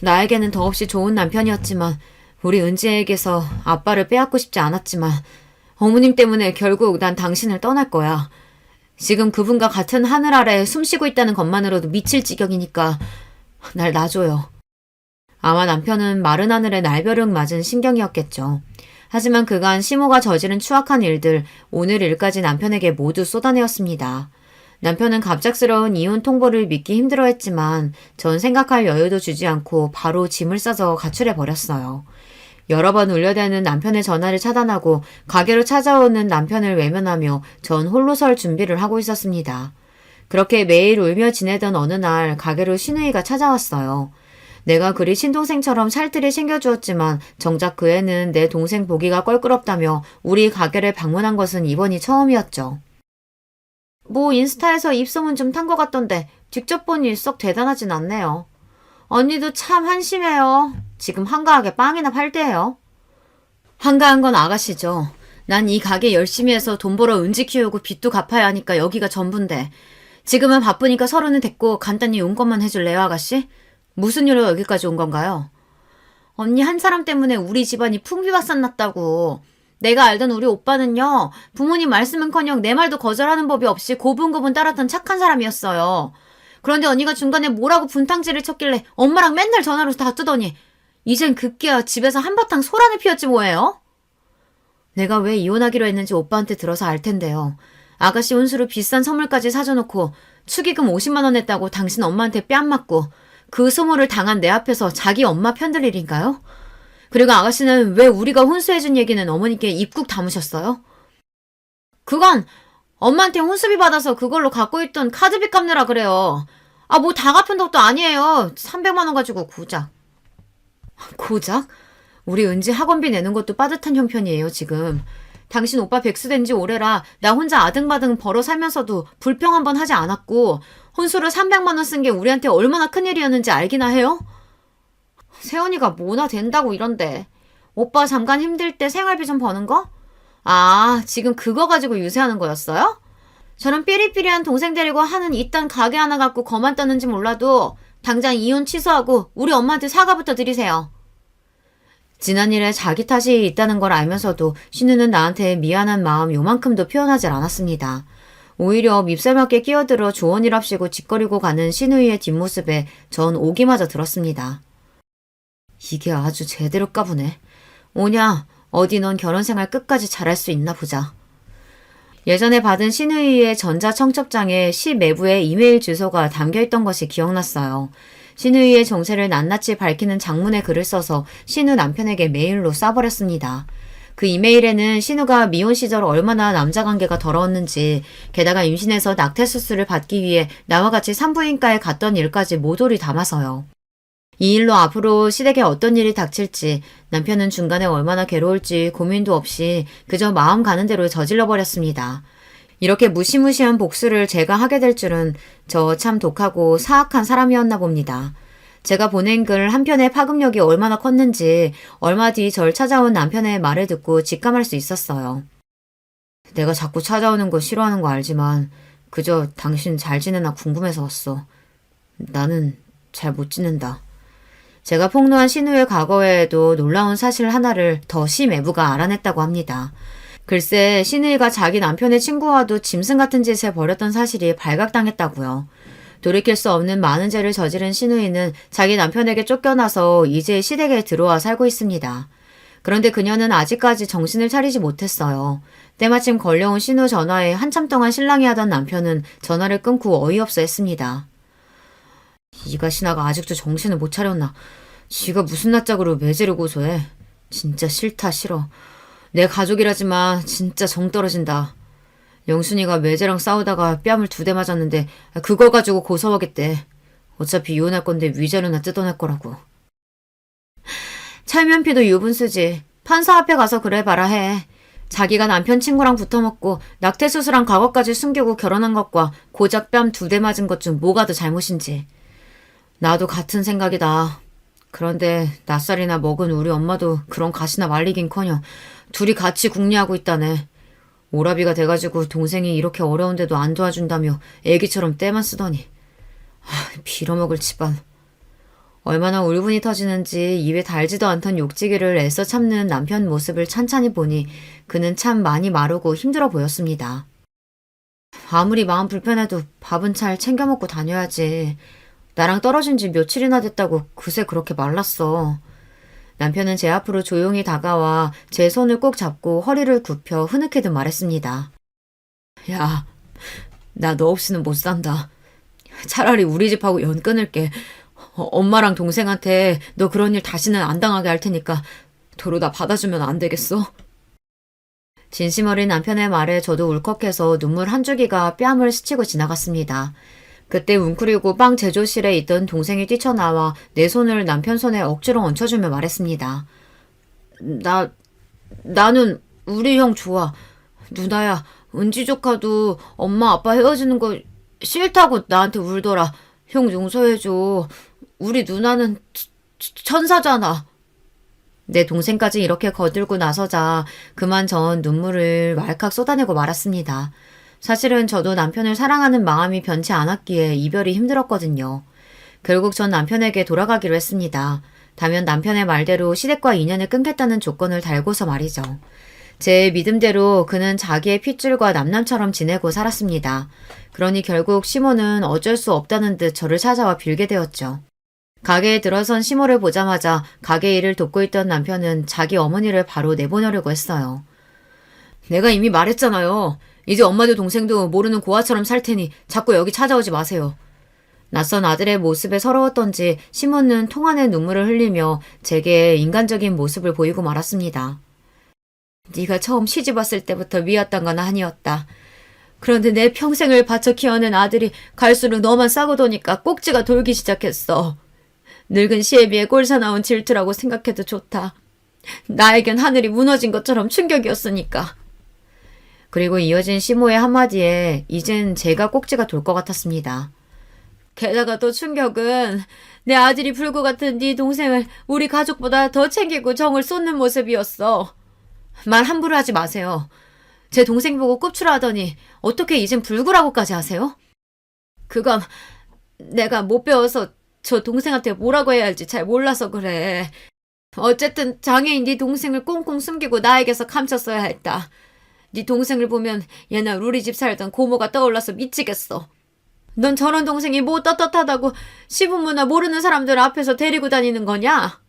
나에게는 더없이 좋은 남편이었지만 우리 은지에게서 아빠를 빼앗고 싶지 않았지만 어머님 때문에 결국 난 당신을 떠날 거야. 지금 그분과 같은 하늘 아래 숨쉬고 있다는 것만으로도 미칠 지경이니까 날 놔줘요. 아마 남편은 마른 하늘에 날벼락 맞은 심경이었겠죠. 하지만 그간 시모가 저지른 추악한 일들, 오늘 일까지 남편에게 모두 쏟아내었습니다. 남편은 갑작스러운 이혼 통보를 믿기 힘들어했지만 전 생각할 여유도 주지 않고 바로 짐을 싸서 가출해버렸어요. 여러 번 울려대는 남편의 전화를 차단하고 가게로 찾아오는 남편을 외면하며 전 홀로 설 준비를 하고 있었습니다. 그렇게 매일 울며 지내던 어느 날 가게로 시누이가 찾아왔어요. 내가 그리 친동생처럼 살뜰히 챙겨주었지만 정작 그 애는 내 동생 보기가 껄끄럽다며 우리 가게를 방문한 것은 이번이 처음이었죠. 뭐 인스타에서 입소문 좀 탄 것 같던데 직접 보니 썩 대단하진 않네요. 언니도 참 한심해요. 지금 한가하게 빵이나 팔 때예요. 한가한 건 아가씨죠. 난 이 가게 열심히 해서 돈 벌어 은지 키우고 빚도 갚아야 하니까 여기가 전부인데 지금은 바쁘니까 서로는 됐고 간단히 용건만 해줄래요 아가씨? 무슨 일로 여기까지 온 건가요? 언니 한 사람 때문에 우리 집안이 풍비박산 났다고. 내가 알던 우리 오빠는요. 부모님 말씀은커녕 내 말도 거절하는 법이 없이 고분고분 따랐던 착한 사람이었어요. 그런데 언니가 중간에 뭐라고 분탕질을 쳤길래 엄마랑 맨날 전화로 다투더니 이젠 급기야 집에서 한바탕 소란을 피웠지 뭐예요? 내가 왜 이혼하기로 했는지 오빠한테 들어서 알 텐데요. 아가씨 혼수로 비싼 선물까지 사줘놓고 축의금 50만 원 냈다고 당신 엄마한테 뺨 맞고 그 소모를 당한 내 앞에서 자기 엄마 편들 일인가요? 그리고 아가씨는 왜 우리가 혼수해준 얘기는 어머니께 입국 담으셨어요? 그건 엄마한테 혼수비 받아서 그걸로 갖고 있던 카드비 갚느라 그래요. 아, 뭐 다 갚은 것도 아니에요. 300만 원 가지고 고작. 고작? 우리 은지 학원비 내는 것도 빠듯한 형편이에요, 지금. 당신 오빠 백수 된 지 오래라 나 혼자 아등바등 벌어 살면서도 불평 한 번 하지 않았고 혼수로 300만 원 쓴 게 우리한테 얼마나 큰일이었는지 알기나 해요? 세연이가 뭐나 된다고 이런데. 오빠 잠깐 힘들 때 생활비 좀 버는 거? 아, 지금 그거 가지고 유세하는 거였어요? 저런 삐리삐리한 동생 데리고 하는 이딴 가게 하나 갖고 거만 떴는지 몰라도 당장 이혼 취소하고 우리 엄마한테 사과부터 드리세요. 지난 일에 자기 탓이 있다는 걸 알면서도 신우는 나한테 미안한 마음 요만큼도 표현하질 않았습니다. 오히려 밉살맞게 끼어들어 조언이랍시고 짓거리고 가는 신우이의 뒷모습에 전 오기마저 들었습니다. 이게 아주 제대로 까부네. 오냐, 어디 넌 결혼생활 끝까지 잘할 수 있나 보자. 예전에 받은 신우이의 전자청첩장에 시 매부의 이메일 주소가 담겨있던 것이 기억났어요. 신우이의 정체를 낱낱이 밝히는 장문의 글을 써서 신우 남편에게 메일로 쏴버렸습니다. 그 이메일에는 신우가 미혼 시절 얼마나 남자관계가 더러웠는지, 게다가 임신해서 낙태수술을 받기 위해 나와 같이 산부인과에 갔던 일까지 모조리 담아서요. 이 일로 앞으로 시댁에 어떤 일이 닥칠지, 남편은 중간에 얼마나 괴로울지 고민도 없이 그저 마음 가는 대로 저질러버렸습니다. 이렇게 무시무시한 복수를 제가 하게 될 줄은 저 참 독하고 사악한 사람이었나 봅니다. 제가 보낸 글 한 편의 파급력이 얼마나 컸는지 얼마 뒤 절 찾아온 남편의 말을 듣고 직감할 수 있었어요. 내가 자꾸 찾아오는 거 싫어하는 거 알지만 그저 당신 잘 지내나 궁금해서 왔어. 나는 잘 못 지낸다. 제가 폭로한 신우의 과거에도 놀라운 사실 하나를 더 시매부가 알아냈다고 합니다. 글쎄 신우이가 자기 남편의 친구와도 짐승 같은 짓을 벌였던 사실이 발각당했다고요. 돌이킬 수 없는 많은 죄를 저지른 신우이는 자기 남편에게 쫓겨나서 이제 시댁에 들어와 살고 있습니다. 그런데 그녀는 아직까지 정신을 차리지 못했어요. 때마침 걸려온 신우 전화에 한참 동안 실랑이 하던 남편은 전화를 끊고 어이없어 했습니다. 이가 신하가 아직도 정신을 못 차렸나. 지가 무슨 낯짝으로 매제를 고소해. 진짜 싫다 싫어. 내 가족이라지만 진짜 정 떨어진다. 영순이가 매제랑 싸우다가 뺨을 2대 맞았는데 그거 가지고 고소하겠대. 어차피 이혼할 건데 위자료나 뜯어낼 거라고. 철면피도 유분수지. 판사 앞에 가서 그래 봐라 해. 자기가 남편 친구랑 붙어먹고 낙태수술한 과거까지 숨기고 결혼한 것과 고작 뺨 2대 맞은 것 중 뭐가 더 잘못인지. 나도 같은 생각이다. 그런데 낯살이나 먹은 우리 엄마도 그런 가시나 말리긴커녕 둘이 같이 궁리하고 있다네. 오라비가 돼가지고 동생이 이렇게 어려운데도 안 도와준다며 애기처럼 떼만 쓰더니. 빌어먹을 집안. 얼마나 울분이 터지는지 입에 달지도 않던 욕지기를 애써 참는 남편 모습을 찬찬히 보니 그는 참 많이 마르고 힘들어 보였습니다. 아무리 마음 불편해도 밥은 잘 챙겨 먹고 다녀야지. 나랑 떨어진 지 며칠이나 됐다고 그새 그렇게 말랐어. 남편은 제 앞으로 조용히 다가와 제 손을 꼭 잡고 허리를 굽혀 흐느끼듯 말했습니다. 야, 나 너 없이는 못 산다. 차라리 우리 집하고 연 끊을게. 엄마랑 동생한테 너 그런 일 다시는 안 당하게 할 테니까 도로 다 받아주면 안 되겠어? 진심 어린 남편의 말에 저도 울컥해서 눈물 한 줄기가 뺨을 스치고 지나갔습니다. 그때 웅크리고 빵 제조실에 있던 동생이 뛰쳐나와 내 손을 남편 손에 억지로 얹혀주며 말했습니다. 나는 우리 형 좋아. 누나야, 은지 조카도 엄마 아빠 헤어지는 거 싫다고 나한테 울더라. 형 용서해줘. 우리 누나는 천사잖아. 내 동생까지 이렇게 거들고 나서자 그만 전 눈물을 왈칵 쏟아내고 말았습니다. 사실은 저도 남편을 사랑하는 마음이 변치 않았기에 이별이 힘들었거든요. 결국 전 남편에게 돌아가기로 했습니다. 다만 남편의 말대로 시댁과 인연을 끊겠다는 조건을 달고서 말이죠. 제 믿음대로 그는 자기의 핏줄과 남남처럼 지내고 살았습니다. 그러니 결국 시모는 어쩔 수 없다는 듯 저를 찾아와 빌게 되었죠. 가게에 들어선 시모를 보자마자 가게 일을 돕고 있던 남편은 자기 어머니를 바로 내보내려고 했어요. 내가 이미 말했잖아요. 이제 엄마도 동생도 모르는 고아처럼 살 테니 자꾸 여기 찾아오지 마세요. 낯선 아들의 모습에 서러웠던지 시몬은 통 안에 눈물을 흘리며 제게 인간적인 모습을 보이고 말았습니다. 네가 처음 시집 왔을 때부터 미웠던 건 아니었다. 그런데 내 평생을 바쳐 키워낸 아들이 갈수록 너만 싸고 도니까 꼭지가 돌기 시작했어. 늙은 시애비의 꼴사나운 질투라고 생각해도 좋다. 나에겐 하늘이 무너진 것처럼 충격이었으니까. 그리고 이어진 시모의 한마디에 이젠 제가 꼭지가 돌 것 같았습니다. 게다가 또 충격은 내 아들이 불구 같은 네 동생을 우리 가족보다 더 챙기고 정을 쏟는 모습이었어. 말 함부로 하지 마세요. 제 동생 보고 꼽추라하더니 어떻게 이젠 불구라고까지 하세요? 그건 내가 못 배워서 저 동생한테 뭐라고 해야 할지 잘 몰라서 그래. 어쨌든 장애인 네 동생을 꽁꽁 숨기고 나에게서 감췄어야 했다. 네 동생을 보면 옛날 우리 집 살던 고모가 떠올라서 미치겠어. 넌 저런 동생이 뭐 떳떳하다고 시부모나 모르는 사람들 앞에서 데리고 다니는 거냐?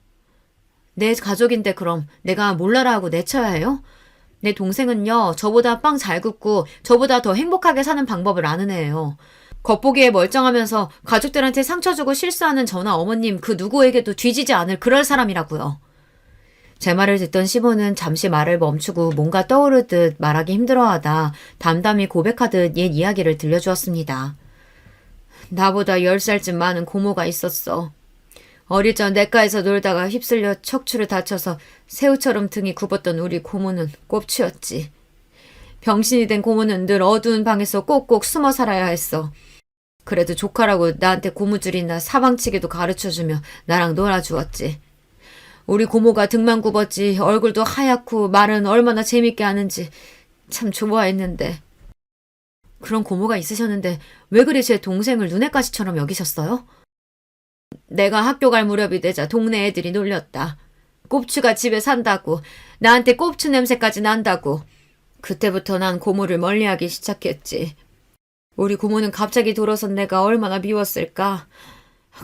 내 가족인데 그럼 내가 몰라라 하고 내쳐야 해요? 내 동생은요, 저보다 빵 잘 굽고 저보다 더 행복하게 사는 방법을 아는 애예요. 겉보기에 멀쩡하면서 가족들한테 상처 주고 실수하는 저나 어머님 그 누구에게도 뒤지지 않을 그럴 사람이라고요. 제 말을 듣던 시모는 잠시 말을 멈추고 뭔가 떠오르듯 말하기 힘들어하다 담담히 고백하듯 옛 이야기를 들려주었습니다. 나보다 10살쯤 많은 고모가 있었어. 어릴 적 냇가에서 놀다가 휩쓸려 척추를 다쳐서 새우처럼 등이 굽었던 우리 고모는 꼽치였지. 병신이 된 고모는 늘 어두운 방에서 꼭꼭 숨어 살아야 했어. 그래도 조카라고 나한테 고무줄이나 사방치기도 가르쳐주며 나랑 놀아주었지. 우리 고모가 등만 굽었지 얼굴도 하얗고 말은 얼마나 재밌게 하는지 참 좋아했는데. 그런 고모가 있으셨는데 왜 그리 제 동생을 눈엣 가시처럼 여기셨어요? 내가 학교 갈 무렵이 되자 동네 애들이 놀렸다. 꼽추가 집에 산다고, 나한테 꼽추 냄새까지 난다고. 그때부터 난 고모를 멀리하기 시작했지. 우리 고모는 갑자기 돌아선 내가 얼마나 미웠을까.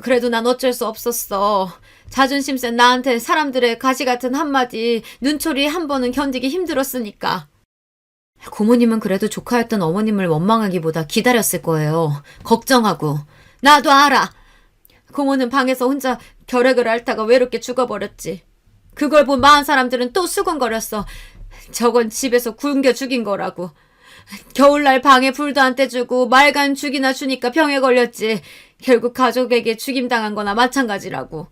그래도 난 어쩔 수 없었어. 자존심 센 나한테 사람들의 가시 같은 한마디, 눈초리 한 번은 견디기 힘들었으니까. 고모님은 그래도 조카였던 어머님을 원망하기보다 기다렸을 거예요. 걱정하고. 나도 알아. 고모는 방에서 혼자 결핵을 앓다가 외롭게 죽어버렸지. 그걸 본 마흔 사람들은 또 수군거렸어. 저건 집에서 굶겨 죽인 거라고. 겨울날 방에 불도 안 떼주고 말간 죽이나 주니까 병에 걸렸지. 결국 가족에게 죽임당한 거나 마찬가지라고.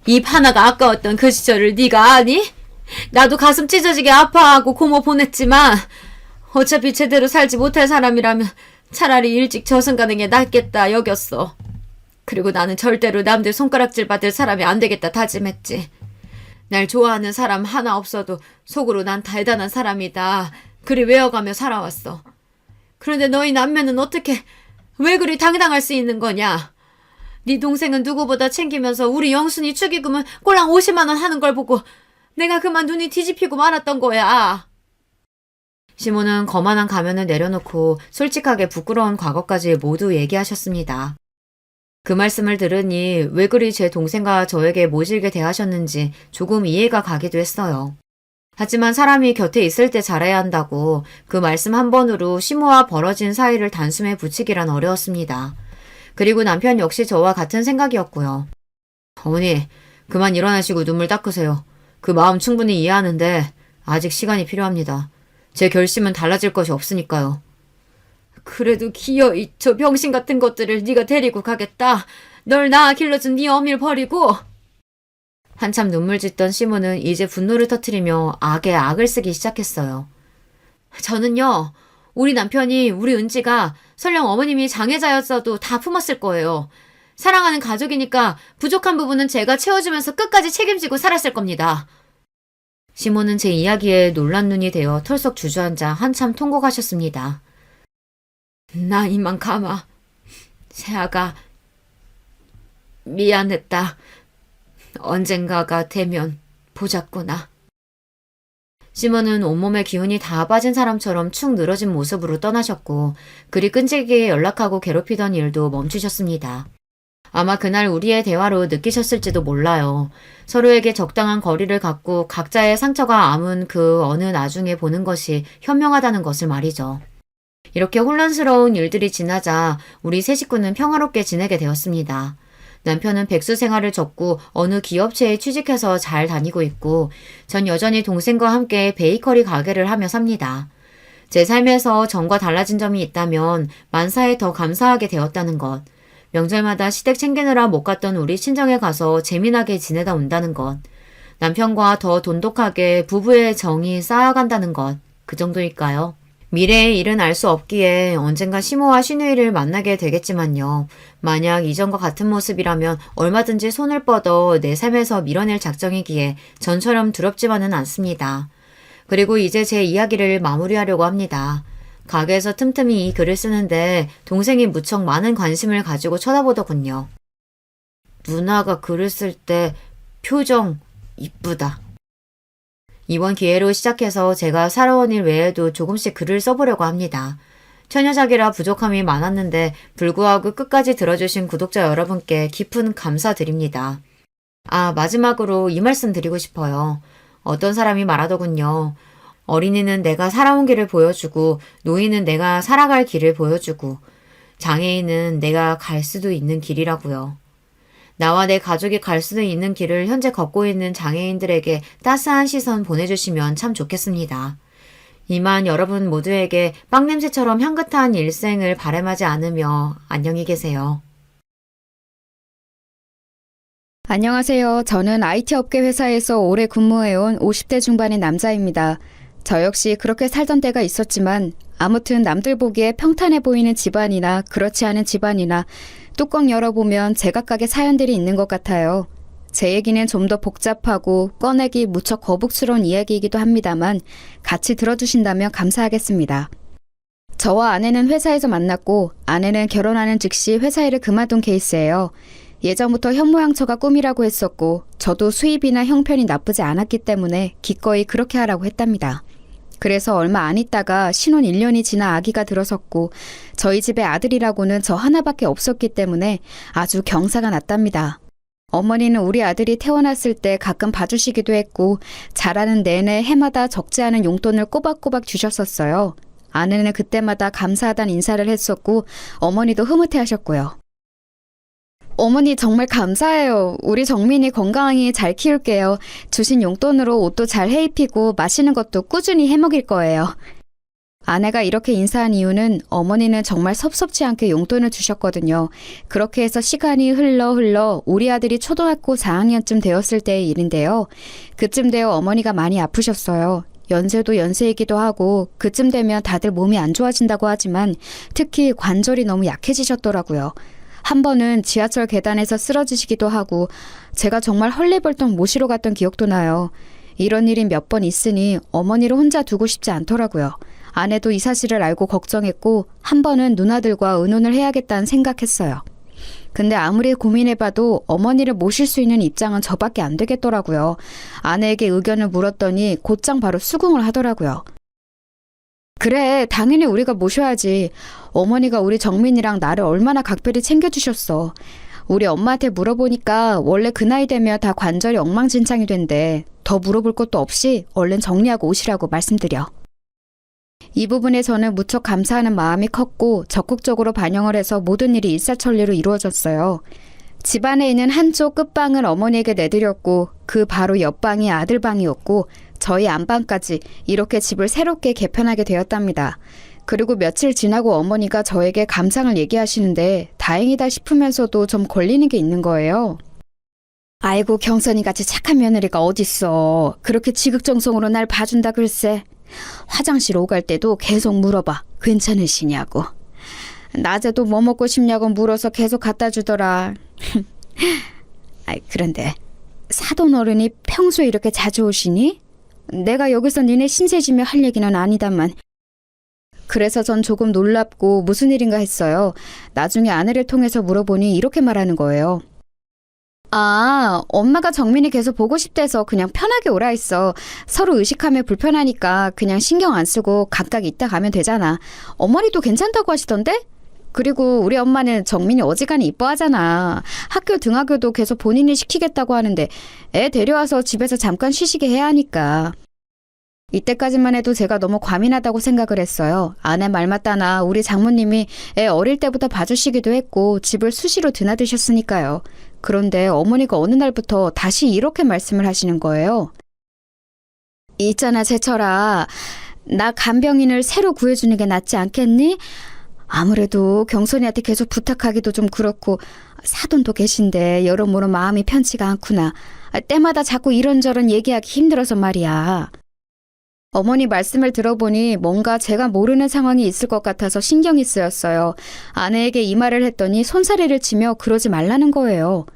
입 하나가 아까웠던 그 시절을 네가 아니? 나도 가슴 찢어지게 아파하고 고모 보냈지만 어차피 제대로 살지 못할 사람이라면 차라리 일찍 저승가는 게 낫겠다 여겼어. 그리고 나는 절대로 남들 손가락질 받을 사람이 안 되겠다 다짐했지. 날 좋아하는 사람 하나 없어도 속으로 난 대단한 사람이다. 그리 외워가며 살아왔어. 그런데 너희 남매는 어떻게 왜 그리 당당할 수 있는 거냐? 네 동생은 누구보다 챙기면서 우리 영순이 축의금은 꼴랑 50만 원 하는 걸 보고 내가 그만 눈이 뒤집히고 말았던 거야. 시모는 거만한 가면을 내려놓고 솔직하게 부끄러운 과거까지 모두 얘기하셨습니다. 그 말씀을 들으니 왜 그리 제 동생과 저에게 모질게 대하셨는지 조금 이해가 가기도 했어요. 하지만 사람이 곁에 있을 때 잘해야 한다고 그 말씀 한 번으로 시모와 벌어진 사이를 단숨에 붙이기란 어려웠습니다. 그리고 남편 역시 저와 같은 생각이었고요. 어머니, 그만 일어나시고 눈물 닦으세요. 그 마음 충분히 이해하는데 아직 시간이 필요합니다. 제 결심은 달라질 것이 없으니까요. 그래도 기어이 저 병신 같은 것들을 네가 데리고 가겠다. 널 낳아 길러준 네 어미를 버리고. 한참 눈물 짓던 시모는 이제 분노를 터뜨리며 악에 악을 쓰기 시작했어요. 저는요, 우리 남편이 우리 은지가 설령 어머님이 장애자였어도 다 품었을 거예요. 사랑하는 가족이니까 부족한 부분은 제가 채워주면서 끝까지 책임지고 살았을 겁니다. 시모는 제 이야기에 놀란 눈이 되어 털썩 주저앉아 한참 통곡하셨습니다. 나 이만 가마. 세아가 미안했다. 언젠가가 되면 보자꾸나. 시모는 온몸에 기운이 다 빠진 사람처럼 축 늘어진 모습으로 떠나셨고 그리 끈질기게 연락하고 괴롭히던 일도 멈추셨습니다. 아마 그날 우리의 대화로 느끼셨을지도 몰라요. 서로에게 적당한 거리를 갖고 각자의 상처가 아문 그 어느 나중에 보는 것이 현명하다는 것을 말이죠. 이렇게 혼란스러운 일들이 지나자 우리 세 식구는 평화롭게 지내게 되었습니다. 남편은 백수 생활을 접고 어느 기업체에 취직해서 잘 다니고 있고 전 여전히 동생과 함께 베이커리 가게를 하며 삽니다. 제 삶에서 전과 달라진 점이 있다면 만사에 더 감사하게 되었다는 것. 명절마다 시댁 챙기느라 못 갔던 우리 친정에 가서 재미나게 지내다 온다는 것. 남편과 더 돈독하게 부부의 정이 쌓여간다는 것. 그 정도일까요? 미래의 일은 알 수 없기에 언젠가 시모와 시누이를 만나게 되겠지만요. 만약 이전과 같은 모습이라면 얼마든지 손을 뻗어 내 삶에서 밀어낼 작정이기에 전처럼 두렵지만은 않습니다. 그리고 이제 제 이야기를 마무리하려고 합니다. 가게에서 틈틈이 이 글을 쓰는데 동생이 무척 많은 관심을 가지고 쳐다보더군요. 누나가 글을 쓸 때 표정 이쁘다. 이번 기회로 시작해서 제가 살아온 일 외에도 조금씩 글을 써보려고 합니다. 처녀작이라 부족함이 많았는데 불구하고 끝까지 들어주신 구독자 여러분께 깊은 감사드립니다. 마지막으로 이 말씀 드리고 싶어요. 어떤 사람이 말하더군요. 어린이는 내가 살아온 길을 보여주고 노인은 내가 살아갈 길을 보여주고 장애인은 내가 갈 수도 있는 길이라고요. 나와 내 가족이 갈 수도 있는 길을 현재 걷고 있는 장애인들에게 따스한 시선 보내주시면 참 좋겠습니다. 이만 여러분 모두에게 빵냄새처럼 향긋한 일생을 바람하지 않으며 안녕히 계세요. 안녕하세요. 저는 IT 업계 회사에서 오래 근무해온 50대 중반의 남자입니다. 저 역시 그렇게 살던 때가 있었지만 아무튼 남들 보기에 평탄해 보이는 집안이나 그렇지 않은 집안이나 뚜껑 열어보면 제각각의 사연들이 있는 것 같아요. 제 얘기는 좀 더 복잡하고 꺼내기 무척 거북스러운 이야기이기도 합니다만 같이 들어주신다면 감사하겠습니다. 저와 아내는 회사에서 만났고 아내는 결혼하는 즉시 회사 일을 그만둔 케이스예요. 예전부터 현모양처가 꿈이라고 했었고 저도 수입이나 형편이 나쁘지 않았기 때문에 기꺼이 그렇게 하라고 했답니다. 그래서 얼마 안 있다가 신혼 1년이 지나 아기가 들어섰고 저희 집에 아들이라고는 저 하나밖에 없었기 때문에 아주 경사가 났답니다. 어머니는 우리 아들이 태어났을 때 가끔 봐주시기도 했고 자라는 내내 해마다 적지 않은 용돈을 꼬박꼬박 주셨었어요. 아내는 그때마다 감사하다는 인사를 했었고 어머니도 흐뭇해하셨고요. 어머니 정말 감사해요. 우리 정민이 건강히 잘 키울게요. 주신 용돈으로 옷도 잘 해입히고 맛있는 것도 꾸준히 해먹일 거예요. 아내가 이렇게 인사한 이유는 어머니는 정말 섭섭지 않게 용돈을 주셨거든요. 그렇게 해서 시간이 흘러 우리 아들이 초등학교 4학년쯤 되었을 때의 일인데요. 그쯤 되어 어머니가 많이 아프셨어요. 연세도 연세이기도 하고 그쯤 되면 다들 몸이 안 좋아진다고 하지만 특히 관절이 너무 약해지셨더라고요. 한 번은 지하철 계단에서 쓰러지시기도 하고 제가 정말 헐레벌떡 모시러 갔던 기억도 나요. 이런 일이 몇 번 있으니 어머니를 혼자 두고 싶지 않더라고요. 아내도 이 사실을 알고 걱정했고 한 번은 누나들과 의논을 해야겠다는 생각했어요. 근데 아무리 고민해봐도 어머니를 모실 수 있는 입장은 저밖에 안 되겠더라고요. 아내에게 의견을 물었더니 곧장 바로 수긍을 하더라고요. 그래, 당연히 우리가 모셔야지. 어머니가 우리 정민이랑 나를 얼마나 각별히 챙겨주셨어. 우리 엄마한테 물어보니까 원래 그 나이 되면 다 관절이 엉망진창이 된대. 더 물어볼 것도 없이 얼른 정리하고 오시라고 말씀드려. 이 부분에 저는 무척 감사하는 마음이 컸고 적극적으로 반영을 해서 모든 일이 일사천리로 이루어졌어요. 집안에 있는 한쪽 끝방을 어머니에게 내드렸고 그 바로 옆방이 아들방이었고 저희 안방까지 이렇게 집을 새롭게 개편하게 되었답니다. 그리고 며칠 지나고 어머니가 저에게 감상을 얘기하시는데 다행이다 싶으면서도 좀 걸리는 게 있는 거예요. 아이고 경선이같이 착한 며느리가 어딨어. 그렇게 지극정성으로 날 봐준다 글쎄. 화장실 오갈 때도 계속 물어봐. 괜찮으시냐고. 낮에도 뭐 먹고 싶냐고 물어서 계속 갖다 주더라. 그런데 사돈 어른이 평소에 이렇게 자주 오시니? 내가 여기서 니네 신세지며 할 얘기는 아니다만. 그래서 전 조금 놀랍고 무슨 일인가 했어요. 나중에 아내를 통해서 물어보니 이렇게 말하는 거예요. 아, 엄마가 정민이 계속 보고 싶대서 그냥 편하게 오라 했어. 서로 의식하면 불편하니까 그냥 신경 안 쓰고 각각 있다 가면 되잖아. 어머니도 괜찮다고 하시던데? 그리고 우리 엄마는 정민이 어지간히 이뻐하잖아. 학교 등하교도 계속 본인이 시키겠다고 하는데 애 데려와서 집에서 잠깐 쉬시게 해야 하니까. 이때까지만 해도 제가 너무 과민하다고 생각을 했어요. 아내 말 맞다나 우리 장모님이 애 어릴 때부터 봐주시기도 했고 집을 수시로 드나드셨으니까요. 그런데 어머니가 어느 날부터 다시 이렇게 말씀을 하시는 거예요. 있잖아 제철아, 나 간병인을 새로 구해주는 게 낫지 않겠니? 아무래도 경선이한테 계속 부탁하기도 좀 그렇고 사돈도 계신데 여러모로 마음이 편치가 않구나. 때마다 자꾸 이런저런 얘기하기 힘들어서 말이야. 어머니 말씀을 들어보니 뭔가 제가 모르는 상황이 있을 것 같아서 신경이 쓰였어요. 아내에게 이 말을 했더니 손사래를 치며 그러지 말라는 거예요.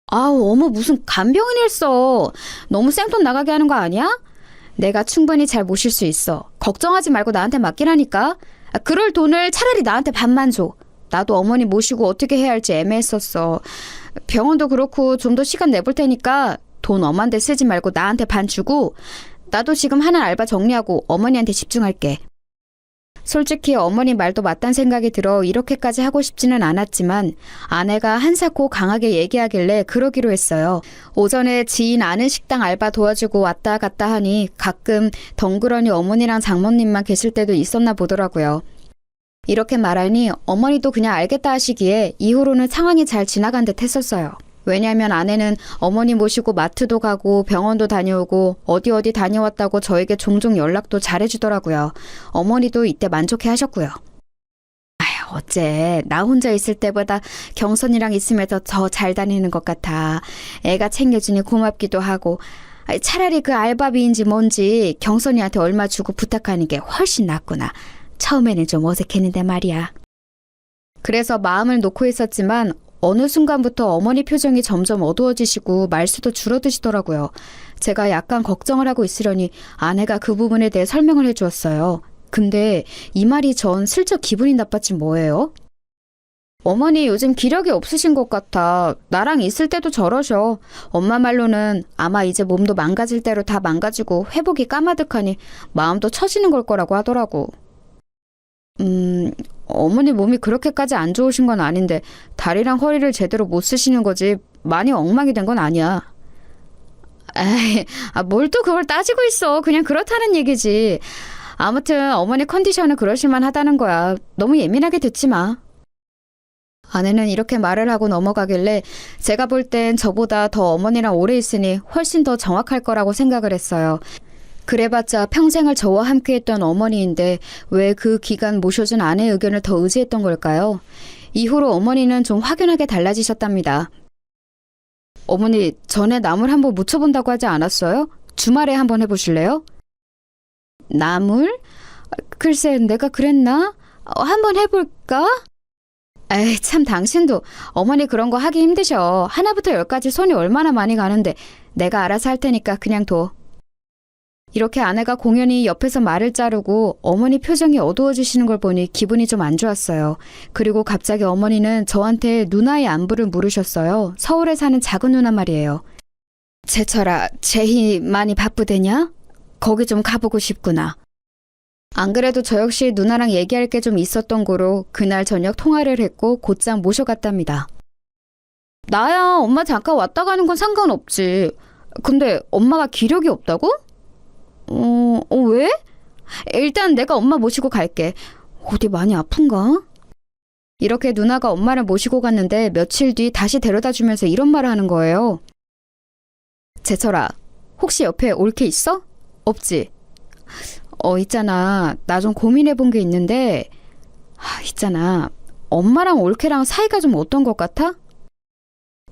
아우 어머 무슨 간병인을 써. 너무 생돈 나가게 하는 거 아니야? 내가 충분히 잘 모실 수 있어. 걱정하지 말고 나한테 맡기라니까. 그럴 돈을 차라리 나한테 반만 줘. 나도 어머니 모시고 어떻게 해야 할지 애매했었어. 병원도 그렇고 좀 더 시간 내볼 테니까 돈 엄한데 쓰지 말고 나한테 반 주고 나도 지금 하는 알바 정리하고 어머니한테 집중할게. 솔직히 어머니 말도 맞단 생각이 들어 이렇게까지 하고 싶지는 않았지만 아내가 한사코 강하게 얘기하길래 그러기로 했어요. 오전에 지인 아는 식당 알바 도와주고 왔다 갔다 하니 가끔 덩그러니 어머니랑 장모님만 계실 때도 있었나 보더라고요. 이렇게 말하니 어머니도 그냥 알겠다 하시기에 이후로는 상황이 잘 지나간 듯 했었어요. 왜냐하면 아내는 어머니 모시고 마트도 가고 병원도 다녀오고 어디 다녀왔다고 저에게 종종 연락도 잘해주더라고요. 어머니도 이때 만족해 하셨고요. 아휴, 어째 나 혼자 있을 때보다 경선이랑 있으면 더 잘 다니는 것 같아. 애가 챙겨주니 고맙기도 하고 차라리 그 알바비인지 뭔지 경선이한테 얼마 주고 부탁하는 게 훨씬 낫구나. 처음에는 좀 어색했는데 말이야. 그래서 마음을 놓고 있었지만 어느 순간부터 어머니 표정이 점점 어두워지시고 말수도 줄어드시더라고요. 제가 약간 걱정을 하고 있으려니 아내가 그 부분에 대해 설명을 해주었어요. 근데 이 말이 전 슬쩍 기분이 나빴지 뭐예요? 어머니 요즘 기력이 없으신 것 같아. 나랑 있을 때도 저러셔. 엄마 말로는 아마 이제 몸도 망가질 대로 다 망가지고 회복이 까마득하니 마음도 처지는 걸 거라고 하더라고. 어머니 몸이 그렇게까지 안 좋으신 건 아닌데 다리랑 허리를 제대로 못 쓰시는 거지 많이 엉망이 된 건 아니야. 에이, 뭘 또 그걸 따지고 있어. 그냥 그렇다는 얘기지. 아무튼 어머니 컨디션은 그러실만 하다는 거야. 너무 예민하게 듣지 마. 아내는 이렇게 말을 하고 넘어가길래 제가 볼 땐 저보다 더 어머니랑 오래 있으니 훨씬 더 정확할 거라고 생각을 했어요. 그래봤자 평생을 저와 함께했던 어머니인데 왜 그 기간 모셔준 아내의 의견을 더 의지했던 걸까요? 이후로 어머니는 좀 확연하게 달라지셨답니다. 어머니, 전에 나물 한번 무쳐본다고 하지 않았어요? 주말에 한번 해보실래요? 나물? 글쎄, 내가 그랬나? 한번 해볼까? 에이, 참 당신도 어머니 그런 거 하기 힘드셔. 하나부터 열까지 손이 얼마나 많이 가는데 내가 알아서 할 테니까 그냥 둬. 이렇게 아내가 공연히 옆에서 말을 자르고 어머니 표정이 어두워지시는 걸 보니 기분이 좀 안 좋았어요. 그리고 갑자기 어머니는 저한테 누나의 안부를 물으셨어요. 서울에 사는 작은 누나 말이에요. 제철아, 제희 많이 바쁘대냐? 거기 좀 가보고 싶구나. 안 그래도 저 역시 누나랑 얘기할 게 좀 있었던 거로 그날 저녁 통화를 했고 곧장 모셔갔답니다. 나야 엄마 잠깐 왔다 가는 건 상관없지. 근데 엄마가 기력이 없다고? 왜? 일단 내가 엄마 모시고 갈게. 어디 많이 아픈가? 이렇게 누나가 엄마를 모시고 갔는데 며칠 뒤 다시 데려다 주면서 이런 말을 하는 거예요. 제철아, 혹시 옆에 올케 있어? 없지? 있잖아. 나 좀 고민해 본 게 있는데, 있잖아. 엄마랑 올케랑 사이가 좀 어떤 것 같아?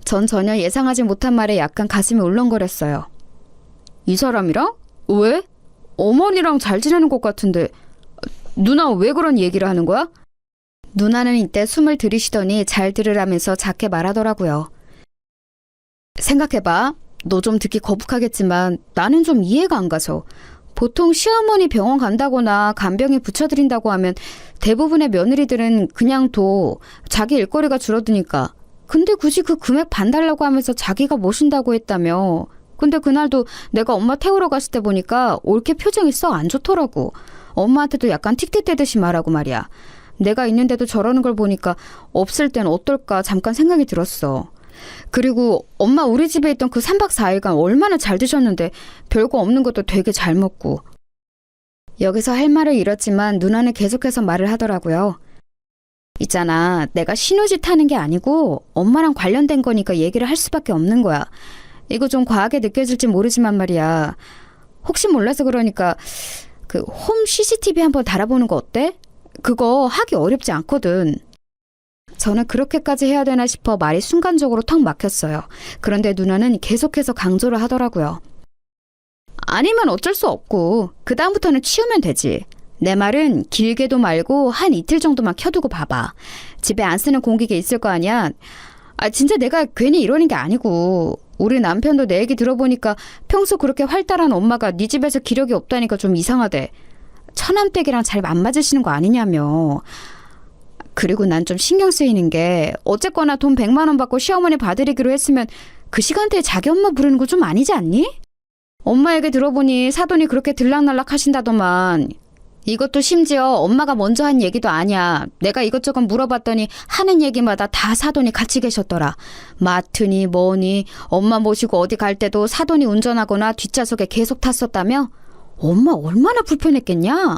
전 전혀 예상하지 못한 말에 약간 가슴이 울렁거렸어요. 이 사람이랑? 왜? 어머니랑 잘 지내는 것 같은데 누나 왜 그런 얘기를 하는 거야? 누나는 이때 숨을 들이쉬더니 잘 들으라면서 작게 말하더라고요. 생각해봐. 너 좀 듣기 거북하겠지만 나는 좀 이해가 안 가서. 보통 시어머니 병원 간다거나 간병인 붙여드린다고 하면 대부분의 며느리들은 그냥 둬. 자기 일거리가 줄어드니까. 근데 굳이 그 금액 반 달라고 하면서 자기가 모신다고 했다며. 근데 그날도 내가 엄마 태우러 갔을 때 보니까 올케 표정이 썩 안 좋더라고. 엄마한테도 약간 틱틱대듯이 말하고 말이야. 내가 있는데도 저러는 걸 보니까 없을 땐 어떨까 잠깐 생각이 들었어. 그리고 엄마 우리 집에 있던 그 3박 4일간 얼마나 잘 드셨는데 별거 없는 것도 되게 잘 먹고. 여기서 할 말을 잃었지만 누나는 계속해서 말을 하더라고요. 있잖아, 내가 신우짓 하는 게 아니고 엄마랑 관련된 거니까 얘기를 할 수밖에 없는 거야. 이거 좀 과하게 느껴질지 모르지만 말이야. 혹시 몰라서 그러니까 그 홈 CCTV 한번 달아보는 거 어때? 그거 하기 어렵지 않거든. 저는 그렇게까지 해야 되나 싶어 말이 순간적으로 턱 막혔어요. 그런데 누나는 계속해서 강조를 하더라고요. 아니면 어쩔 수 없고 그 다음부터는 치우면 되지. 내 말은 길게도 말고 한 이틀 정도만 켜두고 봐봐. 집에 안 쓰는 공기계 있을 거 아니야. 진짜 내가 괜히 이러는 게 아니고 우리 남편도 내 얘기 들어보니까 평소 그렇게 활달한 엄마가 네 집에서 기력이 없다니까 좀 이상하대. 처남댁이랑 잘 안 맞으시는 거 아니냐며. 그리고 난 좀 신경 쓰이는 게 어쨌거나 돈 100만 원 받고 시어머니 봐드리기로 했으면 그 시간대에 자기 엄마 부르는 거 좀 아니지 않니? 엄마 얘기 들어보니 사돈이 그렇게 들락날락 하신다더만. 이것도 심지어 엄마가 먼저 한 얘기도 아니야. 내가 이것저것 물어봤더니 하는 얘기마다 다 사돈이 같이 계셨더라. 마트니 뭐니 엄마 모시고 어디 갈 때도 사돈이 운전하거나 뒷좌석에 계속 탔었다며? 엄마 얼마나 불편했겠냐?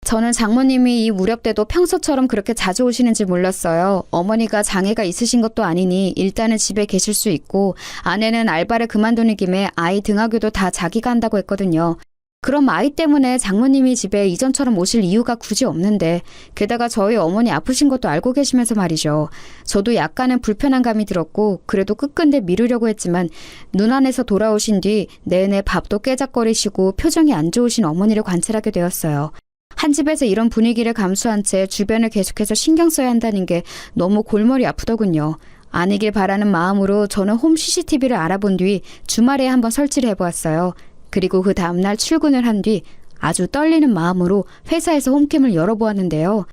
저는 장모님이 이 무렵 때도 평소처럼 그렇게 자주 오시는지 몰랐어요. 어머니가 장애가 있으신 것도 아니니 일단은 집에 계실 수 있고 아내는 알바를 그만두는 김에 아이 등하교도 다 자기가 한다고 했거든요. 그럼 아이 때문에 장모님이 집에 이전처럼 오실 이유가 굳이 없는데 게다가 저희 어머니 아프신 것도 알고 계시면서 말이죠. 저도 약간은 불편한 감이 들었고 그래도 끝끝내 미루려고 했지만 눈 안에서 돌아오신 뒤 내내 밥도 깨작거리시고 표정이 안 좋으신 어머니를 관찰하게 되었어요. 한 집에서 이런 분위기를 감수한 채 주변을 계속해서 신경 써야 한다는 게 너무 골머리 아프더군요. 아니길 바라는 마음으로 저는 홈 CCTV를 알아본 뒤 주말에 한번 설치를 해보았어요. 그리고 그 다음날 출근을 한 뒤 아주 떨리는 마음으로 회사에서 홈캠을 열어보았는데요.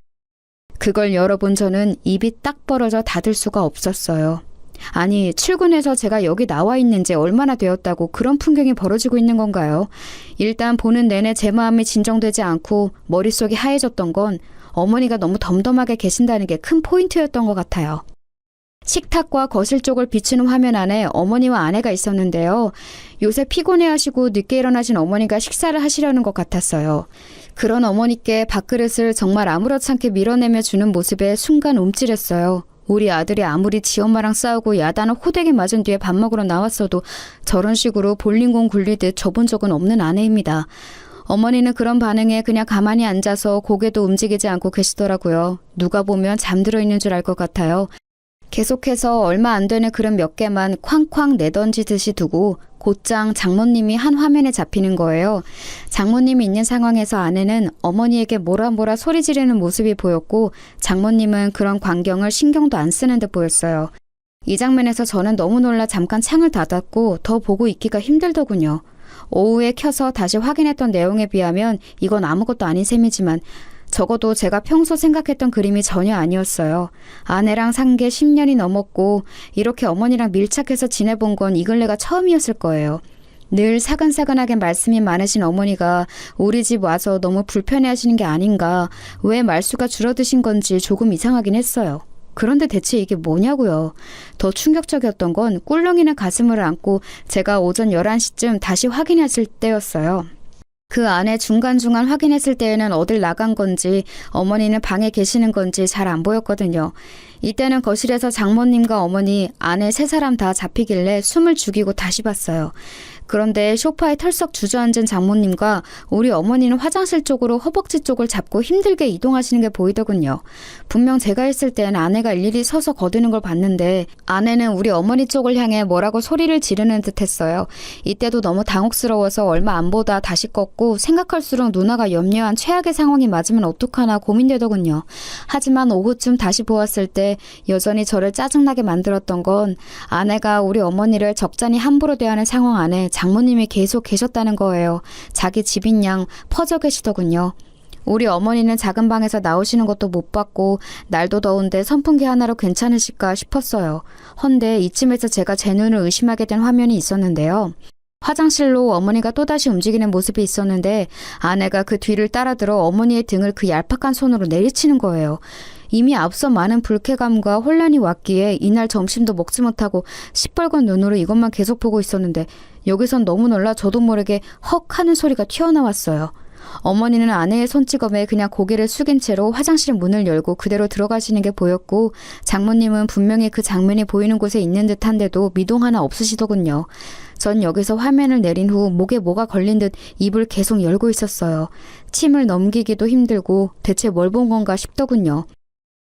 그걸 열어본 저는 입이 딱 벌어져 닫을 수가 없었어요. 아니, 출근해서 제가 여기 나와 있는 지 얼마나 되었다고 그런 풍경이 벌어지고 있는 건가요? 일단 보는 내내 제 마음이 진정되지 않고 머릿속이 하얘졌던 건 어머니가 너무 덤덤하게 계신다는 게 큰 포인트였던 것 같아요. 식탁과 거실 쪽을 비추는 화면 안에 어머니와 아내가 있었는데요. 요새 피곤해하시고 늦게 일어나신 어머니가 식사를 하시려는 것 같았어요. 그런 어머니께 밥그릇을 정말 아무렇지 않게 밀어내며 주는 모습에 순간 움찔했어요. 우리 아들이 아무리 지 엄마랑 싸우고 야단을 호되게 맞은 뒤에 밥 먹으러 나왔어도 저런 식으로 볼링공 굴리듯 줘본 적은 없는 아내입니다. 어머니는 그런 반응에 그냥 가만히 앉아서 고개도 움직이지 않고 계시더라고요. 누가 보면 잠들어 있는 줄 알 것 같아요. 계속해서 얼마 안 되는 그릇 몇 개만 쾅쾅 내던지듯이 두고 곧장 장모님이 한 화면에 잡히는 거예요. 장모님이 있는 상황에서 아내는 어머니에게 뭐라 소리 지르는 모습이 보였고 장모님은 그런 광경을 신경도 안 쓰는 듯 보였어요. 이 장면에서 저는 너무 놀라 잠깐 창을 닫았고 더 보고 있기가 힘들더군요. 오후에 켜서 다시 확인했던 내용에 비하면 이건 아무것도 아닌 셈이지만 적어도 제가 평소 생각했던 그림이 전혀 아니었어요. 아내랑 산 게 10년이 넘었고 이렇게 어머니랑 밀착해서 지내본 건 이 근래가 처음이었을 거예요. 늘 사근사근하게 말씀이 많으신 어머니가 우리 집 와서 너무 불편해하시는 게 아닌가, 왜 말수가 줄어드신 건지 조금 이상하긴 했어요. 그런데 대체 이게 뭐냐고요. 더 충격적이었던 건 꿀렁이는 가슴을 안고 제가 오전 11시쯤 다시 확인했을 때였어요. 그 안에 중간중간 확인했을 때에는 어딜 나간 건지 어머니는 방에 계시는 건지 잘 안 보였거든요. 이때는 거실에서 장모님과 어머니, 아내 세 사람 다 잡히길래 숨을 죽이고 다시 봤어요. 그런데 소파에 털썩 주저앉은 장모님과 우리 어머니는 화장실 쪽으로 허벅지 쪽을 잡고 힘들게 이동하시는 게 보이더군요. 분명 제가 있을 땐 아내가 일일이 서서 거드는 걸 봤는데 아내는 우리 어머니 쪽을 향해 뭐라고 소리를 지르는 듯 했어요. 이때도 너무 당혹스러워서 얼마 안 보다 다시 껐고 생각할수록 누나가 염려한 최악의 상황이 맞으면 어떡하나 고민되더군요. 하지만 오후쯤 다시 보았을 때 여전히 저를 짜증나게 만들었던 건 아내가 우리 어머니를 적잖이 함부로 대하는 상황 안에 장모님이 계속 계셨다는 거예요. 자기 집인 양 퍼져 계시더군요. 우리 어머니는 작은 방에서 나오시는 것도 못 봤고 날도 더운데 선풍기 하나로 괜찮으실까 싶었어요. 헌데 이쯤에서 제가 제 눈을 의심하게 된 화면이 있었는데요. 화장실로 어머니가 또다시 움직이는 모습이 있었는데 아내가 그 뒤를 따라들어 어머니의 등을 그 얄팍한 손으로 내리치는 거예요. 이미 앞서 많은 불쾌감과 혼란이 왔기에 이날 점심도 먹지 못하고 시뻘건 눈으로 이것만 계속 보고 있었는데 여기선 너무 놀라 저도 모르게 헉 하는 소리가 튀어나왔어요. 어머니는 아내의 손찌검에 그냥 고개를 숙인 채로 화장실 문을 열고 그대로 들어가시는 게 보였고 장모님은 분명히 그 장면이 보이는 곳에 있는 듯한데도 미동 하나 없으시더군요. 전 여기서 화면을 내린 후 목에 뭐가 걸린 듯 입을 계속 열고 있었어요. 침을 넘기기도 힘들고 대체 뭘 본 건가 싶더군요.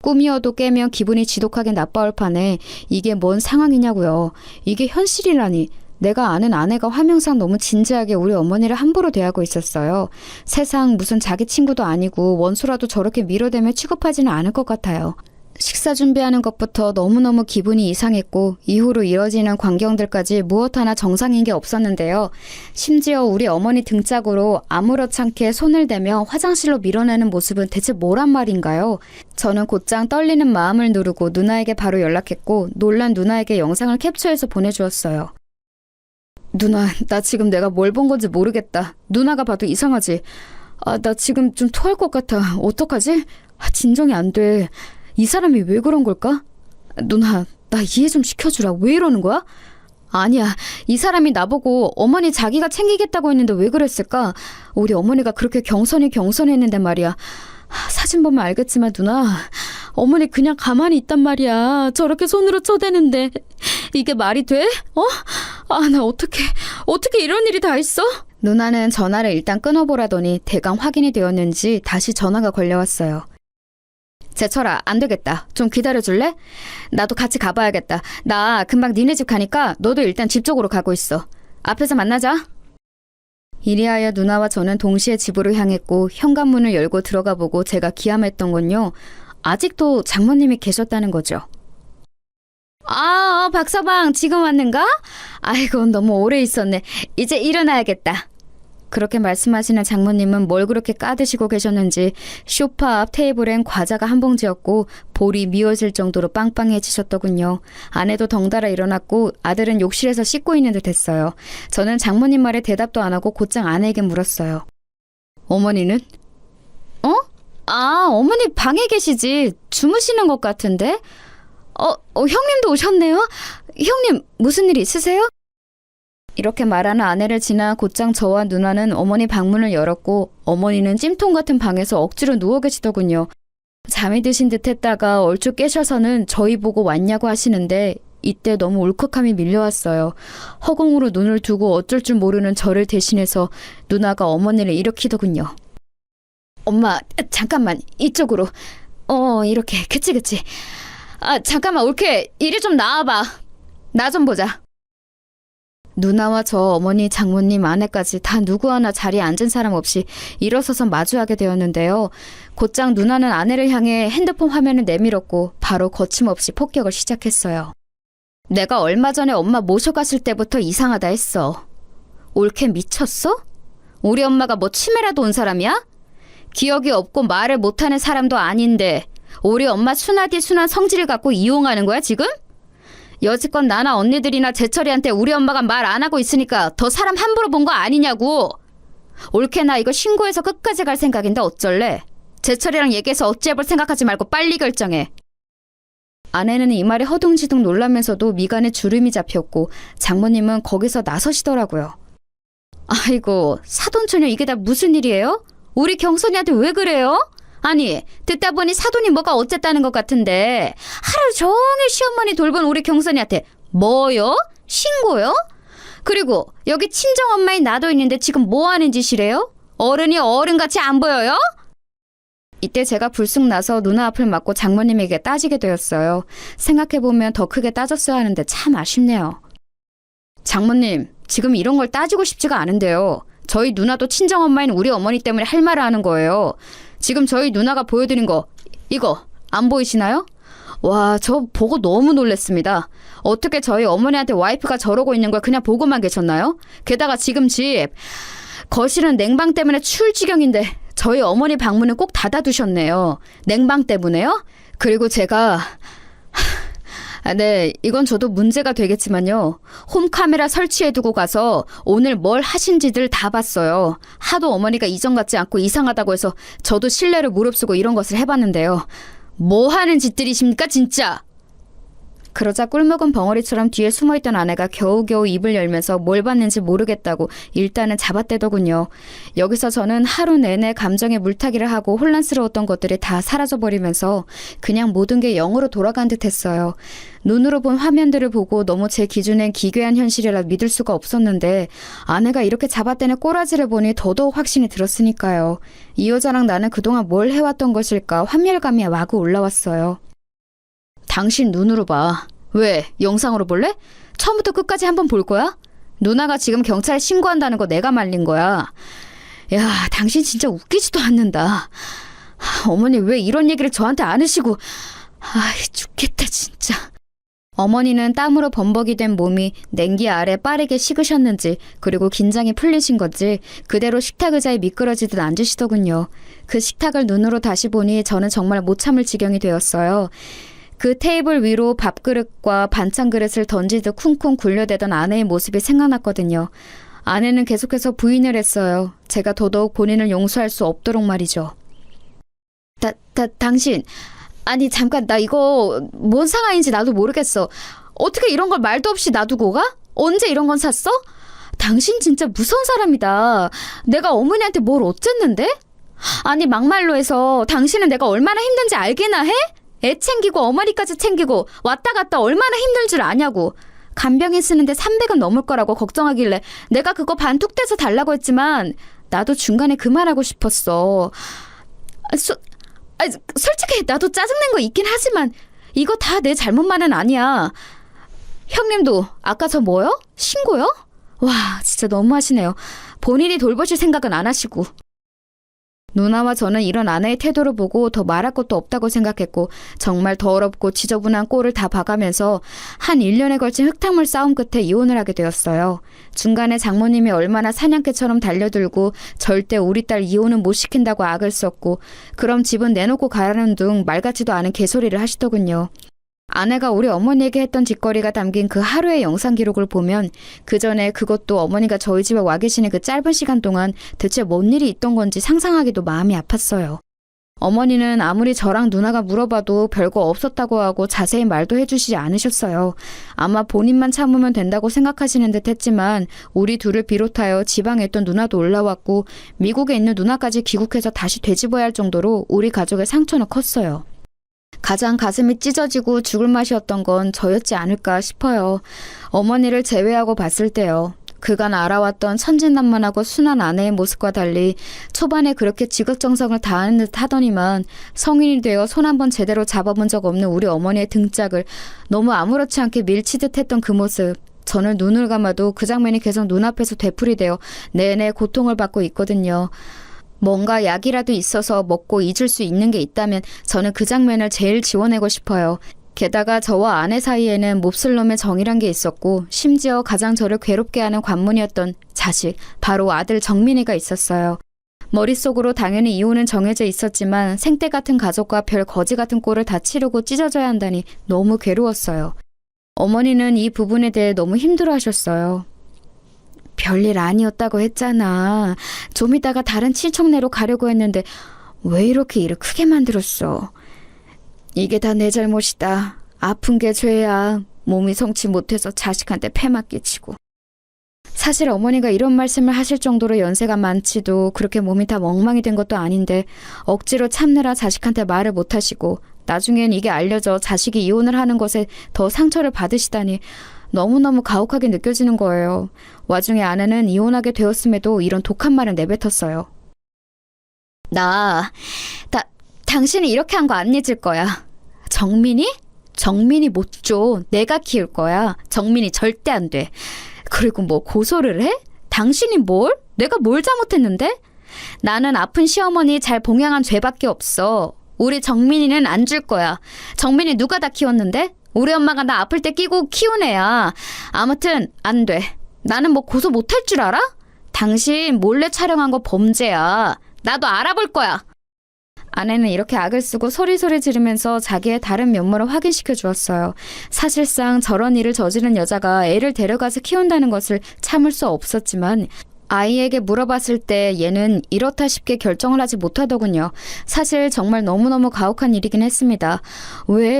꿈이어도 깨면 기분이 지독하게 나빠올 판에 이게 뭔 상황이냐고요. 이게 현실이라니. 내가 아는 아내가 화면상 너무 진지하게 우리 어머니를 함부로 대하고 있었어요. 세상 무슨 자기 친구도 아니고 원수라도 저렇게 밀어대며 취급하지는 않을 것 같아요. 식사 준비하는 것부터 너무너무 기분이 이상했고 이후로 이어지는 광경들까지 무엇 하나 정상인 게 없었는데요. 심지어 우리 어머니 등짝으로 아무렇지 않게 손을 대며 화장실로 밀어내는 모습은 대체 뭐란 말인가요? 저는 곧장 떨리는 마음을 누르고 누나에게 바로 연락했고 놀란 누나에게 영상을 캡처해서 보내주었어요. 누나, 나 지금 내가 뭘 본 건지 모르겠다. 누나가 봐도 이상하지? 나 지금 좀 토할 것 같아. 어떡하지? 진정이 안 돼. 이 사람이 왜 그런 걸까? 누나, 나 이해 좀 시켜주라. 왜 이러는 거야? 아니야. 이 사람이 나보고 어머니 자기가 챙기겠다고 했는데 왜 그랬을까? 우리 어머니가 그렇게 경선했는데 말이야. 사진 보면 알겠지만 누나, 어머니 그냥 가만히 있단 말이야. 저렇게 손으로 쳐대는데 이게 말이 돼? 나 어떻게 이런 일이 다 있어? 누나는 전화를 일단 끊어보라더니 대강 확인이 되었는지 다시 전화가 걸려왔어요. 제철아, 안 되겠다. 좀 기다려줄래? 나도 같이 가봐야겠다. 나 금방 니네 집 가니까 너도 일단 집 쪽으로 가고 있어. 앞에서 만나자. 이리하여 누나와 저는 동시에 집으로 향했고 현관문을 열고 들어가 보고 제가 기함했던 건요. 아직도 장모님이 계셨다는 거죠. 박서방 지금 왔는가? 아이고 너무 오래 있었네. 이제 일어나야겠다. 그렇게 말씀하시는 장모님은 뭘 그렇게 까드시고 계셨는지 소파 앞 테이블엔 과자가 한 봉지였고 볼이 미어질 정도로 빵빵해지셨더군요. 아내도 덩달아 일어났고 아들은 욕실에서 씻고 있는 듯 했어요. 저는 장모님 말에 대답도 안 하고 곧장 아내에게 물었어요. 어머니는? 어머니 방에 계시지. 주무시는 것 같은데? 형님도 오셨네요? 형님 무슨 일 있으세요? 이렇게 말하는 아내를 지나 곧장 저와 누나는 어머니 방문을 열었고 어머니는 찜통 같은 방에서 억지로 누워 계시더군요. 잠이 드신 듯 했다가 얼추 깨셔서는 저희 보고 왔냐고 하시는데 이때 너무 울컥함이 밀려왔어요. 허공으로 눈을 두고 어쩔 줄 모르는 저를 대신해서 누나가 어머니를 일으키더군요. 엄마 잠깐만 이쪽으로. 이렇게 그치. 잠깐만 올케 이리 좀 나와봐. 나 좀 보자. 누나와 저 어머니, 장모님, 아내까지 다 누구 하나 자리에 앉은 사람 없이 일어서서 마주하게 되었는데요. 곧장 누나는 아내를 향해 핸드폰 화면을 내밀었고 바로 거침없이 폭격을 시작했어요. 내가 얼마 전에 엄마 모셔갔을 때부터 이상하다 했어. 올케 미쳤어? 우리 엄마가 뭐 치매라도 온 사람이야? 기억이 없고 말을 못하는 사람도 아닌데 우리 엄마 순하디 순한 성질을 갖고 이용하는 거야 지금? 여지껏 나나 언니들이나 제철이한테 우리 엄마가 말 안 하고 있으니까 더 사람 함부로 본 거 아니냐고. 올케 나 이거 신고해서 끝까지 갈 생각인데 어쩔래? 제철이랑 얘기해서 어찌해볼 생각하지 말고 빨리 결정해. 아내는 이 말에 허둥지둥 놀라면서도 미간에 주름이 잡혔고 장모님은 거기서 나서시더라고요. 아이고 사돈처녀 이게 다 무슨 일이에요? 우리 경선이한테 왜 그래요? 아니 듣다 보니 사돈이 뭐가 어쨌다는 것 같은데 하루 종일 시어머니 돌본 우리 경선이한테 뭐요? 신고요? 그리고 여기 친정엄마인 나도 있는데 지금 뭐하는 짓이래요? 어른이 어른같이 안 보여요? 이때 제가 불쑥 나서 누나 앞을 막고 장모님에게 따지게 되었어요. 생각해보면 더 크게 따졌어야 하는데 참 아쉽네요. 장모님 지금 이런 걸 따지고 싶지가 않은데요. 저희 누나도 친정엄마인 우리 어머니 때문에 할 말을 하는 거예요. 지금 저희 누나가 보여드린 거 이거 안 보이시나요? 와, 저 보고 너무 놀랐습니다. 어떻게 저희 어머니한테 와이프가 저러고 있는 걸 그냥 보고만 계셨나요? 게다가 지금 집 거실은 냉방 때문에 추울 지경인데 저희 어머니 방문은 꼭 닫아두셨네요. 냉방 때문에요? 그리고 제가 네, 이건 저도 문제가 되겠지만요. 홈카메라 설치해두고 가서 오늘 뭘 하신지들 다 봤어요. 하도 어머니가 이전 같지 않고 이상하다고 해서 저도 신뢰를 무릅쓰고 이런 것을 해봤는데요. 뭐 하는 짓들이십니까 진짜? 그러자 꿀먹은 벙어리처럼 뒤에 숨어있던 아내가 겨우겨우 입을 열면서 뭘 봤는지 모르겠다고 일단은 잡아떼더군요. 여기서 저는 하루 내내 감정에 물타기를 하고 혼란스러웠던 것들이 다 사라져버리면서 그냥 모든 게 영으로 돌아간 듯 했어요. 눈으로 본 화면들을 보고 너무 제 기준엔 기괴한 현실이라 믿을 수가 없었는데 아내가 이렇게 잡아떼는 꼬라지를 보니 더더욱 확신이 들었으니까요. 이 여자랑 나는 그동안 뭘 해왔던 것일까 환멸감이 마구 올라왔어요. 당신 눈으로 봐. 왜? 영상으로 볼래? 처음부터 끝까지 한번 볼 거야? 누나가 지금 경찰에 신고한다는 거 내가 말린 거야. 야, 당신 진짜 웃기지도 않는다. 어머니 왜 이런 얘기를 저한테 안 하시고. 죽겠다 진짜. 어머니는 땀으로 범벅이 된 몸이 냉기 아래 빠르게 식으셨는지 그리고 긴장이 풀리신 건지 그대로 식탁 의자에 미끄러지듯 앉으시더군요. 그 식탁을 눈으로 다시 보니 저는 정말 못 참을 지경이 되었어요. 그 테이블 위로 밥그릇과 반찬 그릇을 던지듯 쿵쿵 굴려대던 아내의 모습이 생각났거든요. 아내는 계속해서 부인을 했어요. 제가 더더욱 본인을 용서할 수 없도록 말이죠. 당신, 아니 잠깐 나 이거 뭔 상황인지 나도 모르겠어. 어떻게 이런 걸 말도 없이 놔두고 가? 언제 이런 건 샀어? 당신 진짜 무서운 사람이다. 내가 어머니한테 뭘 어쨌는데? 아니 막말로 해서 당신은 내가 얼마나 힘든지 알기나 해? 애 챙기고 어머니까지 챙기고 왔다 갔다 얼마나 힘들 줄 아냐고. 간병인 쓰는데 300은 넘을 거라고 걱정하길래 내가 그거 반툭 떼서 달라고 했지만 나도 중간에 그만하고 싶었어. 솔직히 나도 짜증낸 거 있긴 하지만 이거 다 내 잘못만은 아니야. 형님도 아까 저 뭐요? 신고요? 와 진짜 너무하시네요. 본인이 돌보실 생각은 안 하시고. 누나와 저는 이런 아내의 태도를 보고 더 말할 것도 없다고 생각했고 정말 더럽고 지저분한 꼴을 다 봐가면서 한 1년에 걸친 흙탕물 싸움 끝에 이혼을 하게 되었어요. 중간에 장모님이 얼마나 사냥개처럼 달려들고 절대 우리 딸 이혼은 못 시킨다고 악을 썼고 그럼 집은 내놓고 가라는 둥 말 같지도 않은 개소리를 하시더군요. 아내가 우리 어머니에게 했던 짓거리가 담긴 그 하루의 영상 기록을 보면 그 전에 그것도 어머니가 저희 집에 와 계시는 그 짧은 시간 동안 대체 뭔 일이 있던 건지 상상하기도 마음이 아팠어요. 어머니는 아무리 저랑 누나가 물어봐도 별거 없었다고 하고 자세히 말도 해주시지 않으셨어요. 아마 본인만 참으면 된다고 생각하시는 듯 했지만 우리 둘을 비롯하여 지방에 있던 누나도 올라왔고 미국에 있는 누나까지 귀국해서 다시 되짚어야 할 정도로 우리 가족의 상처는 컸어요. 가장 가슴이 찢어지고 죽을 맛이었던 건 저였지 않을까 싶어요. 어머니를 제외하고 봤을 때요. 그간 알아왔던 천진난만하고 순한 아내의 모습과 달리 초반에 그렇게 지극정성을 다하는 듯 하더니만 성인이 되어 손 한 번 제대로 잡아본 적 없는 우리 어머니의 등짝을 너무 아무렇지 않게 밀치듯 했던 그 모습. 저는 눈을 감아도 그 장면이 계속 눈앞에서 되풀이되어 내내 고통을 받고 있거든요. 뭔가 약이라도 있어서 먹고 잊을 수 있는 게 있다면 저는 그 장면을 제일 지워내고 싶어요. 게다가 저와 아내 사이에는 몹쓸 놈의 정이란 게 있었고 심지어 가장 저를 괴롭게 하는 관문이었던 자식, 바로 아들 정민이가 있었어요. 머릿속으로 당연히 이혼은 정해져 있었지만 생떼 같은 가족과 별 거지 같은 꼴을 다 치르고 찢어져야 한다니 너무 괴로웠어요. 어머니는 이 부분에 대해 너무 힘들어하셨어요. 별일 아니었다고 했잖아. 좀 이따가 다른 친척네로 가려고 했는데 왜 이렇게 일을 크게 만들었어? 이게 다 내 잘못이다. 아픈 게 죄야. 몸이 성치 못해서 자식한테 패만 끼치고. 사실 어머니가 이런 말씀을 하실 정도로 연세가 많지도 그렇게 몸이 다 멍망이 된 것도 아닌데 억지로 참느라 자식한테 말을 못하시고 나중엔 이게 알려져 자식이 이혼을 하는 것에 더 상처를 받으시다니 너무너무 가혹하게 느껴지는 거예요. 와중에 아내는 이혼하게 되었음에도 이런 독한 말을 내뱉었어요. 당신이 이렇게 한 거 안 잊을 거야. 정민이? 정민이 못 줘. 내가 키울 거야. 정민이 절대 안 돼. 그리고 뭐 고소를 해? 당신이 뭘? 내가 뭘 잘못했는데? 나는 아픈 시어머니 잘 봉양한 죄밖에 없어. 우리 정민이는 안 줄 거야. 정민이 누가 다 키웠는데? 우리 엄마가 나 아플 때 끼고 키운 애야. 아무튼 안 돼. 나는 뭐 고소 못할 줄 알아? 당신 몰래 촬영한 거 범죄야. 나도 알아볼 거야. 아내는 이렇게 악을 쓰고 소리소리 지르면서 자기의 다른 면모를 확인시켜 주었어요. 사실상 저런 일을 저지른 여자가 애를 데려가서 키운다는 것을 참을 수 없었지만 아이에게 물어봤을 때 얘는 이렇다 싶게 결정을 하지 못하더군요. 사실 정말 너무너무 가혹한 일이긴 했습니다.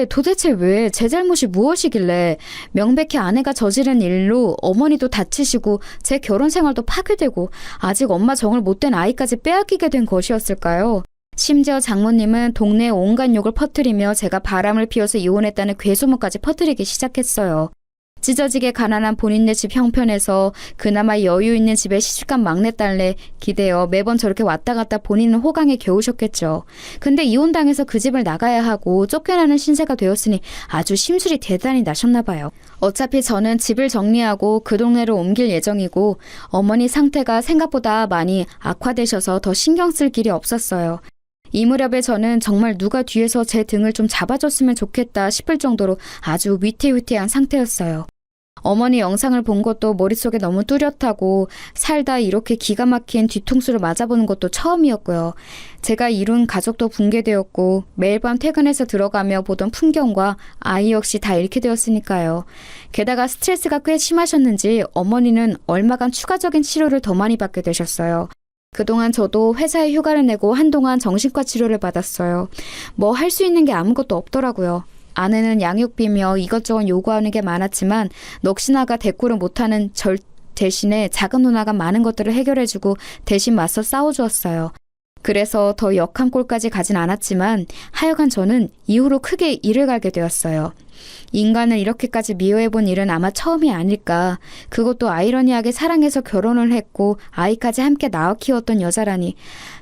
도대체 왜 제 잘못이 무엇이길래 명백히 아내가 저지른 일로 어머니도 다치시고 제 결혼 생활도 파괴되고 아직 엄마 정을 못된 아이까지 빼앗기게 된 것이었을까요? 심지어 장모님은 동네에 온갖 욕을 퍼뜨리며 제가 바람을 피워서 이혼했다는 괴소문까지 퍼뜨리기 시작했어요. 찢어지게 가난한 본인네 집 형편에서 그나마 여유 있는 집에 시집간 막내딸내 기대어 매번 저렇게 왔다 갔다 본인은 호강에 겨우셨겠죠. 근데 이혼당해서 그 집을 나가야 하고 쫓겨나는 신세가 되었으니 아주 심술이 대단히 나셨나 봐요. 어차피 저는 집을 정리하고 그 동네로 옮길 예정이고 어머니 상태가 생각보다 많이 악화되셔서 더 신경 쓸 길이 없었어요. 이 무렵에 저는 정말 누가 뒤에서 제 등을 좀 잡아줬으면 좋겠다 싶을 정도로 아주 위태위태한 상태였어요. 어머니 영상을 본 것도 머릿속에 너무 뚜렷하고 살다 이렇게 기가 막힌 뒤통수를 맞아보는 것도 처음이었고요. 제가 이룬 가족도 붕괴되었고 매일 밤 퇴근해서 들어가며 보던 풍경과 아이 역시 다 잃게 되었으니까요. 게다가 스트레스가 꽤 심하셨는지 어머니는 얼마간 추가적인 치료를 더 많이 받게 되셨어요. 그동안 저도 회사에 휴가를 내고 한동안 정신과 치료를 받았어요. 뭐 할 수 있는 게 아무것도 없더라고요. 아내는 양육비며 이것저것 요구하는 게 많았지만 넋이나가 대꾸를 못하는 절 대신에 작은 누나가 많은 것들을 해결해주고 대신 맞서 싸워주었어요. 그래서 더 역한 꼴까지 가진 않았지만 하여간 저는 이후로 크게 일을 갈게 되었어요. 인간을 이렇게까지 미워해본 일은 아마 처음이 아닐까. 그것도 아이러니하게 사랑해서 결혼을 했고 아이까지 함께 낳아 키웠던 여자라니.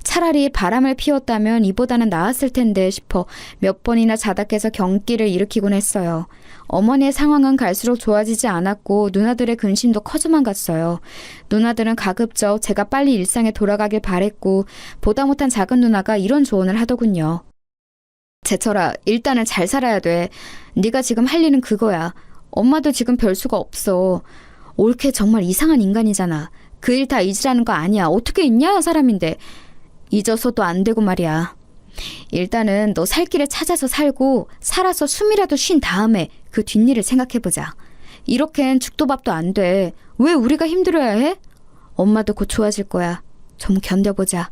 차라리 바람을 피웠다면 이보다는 나았을 텐데 싶어 몇 번이나 자닥해서 경기를 일으키곤 했어요. 어머니의 상황은 갈수록 좋아지지 않았고 누나들의 근심도 커져만 갔어요. 누나들은 가급적 제가 빨리 일상에 돌아가길 바랬고 보다 못한 작은 누나가 이런 조언을 하더군요. 제철아, 일단은 잘 살아야 돼. 네가 지금 할 일은 그거야. 엄마도 지금 별수가 없어. 올케 정말 이상한 인간이잖아. 그 일 다 잊으라는 거 아니야. 어떻게 잊냐, 사람인데. 잊어서도 안 되고 말이야. 일단은 너 살 길을 찾아서 살고 살아서 숨이라도 쉰 다음에 그 뒷일을 생각해보자. 이렇게는 죽도 밥도 안 돼. 왜 우리가 힘들어야 해? 엄마도 곧 좋아질 거야. 좀 견뎌보자.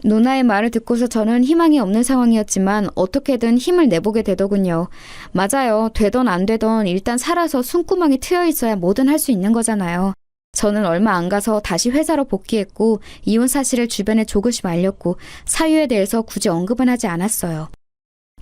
누나의 말을 듣고서 저는 희망이 없는 상황이었지만 어떻게든 힘을 내보게 되더군요. 맞아요. 되던 안 되던 일단 살아서 숨구멍이 트여 있어야 뭐든 할 수 있는 거잖아요. 저는 얼마 안 가서 다시 회사로 복귀했고 이혼 사실을 주변에 조금씩 알렸고 사유에 대해서 굳이 언급은 하지 않았어요.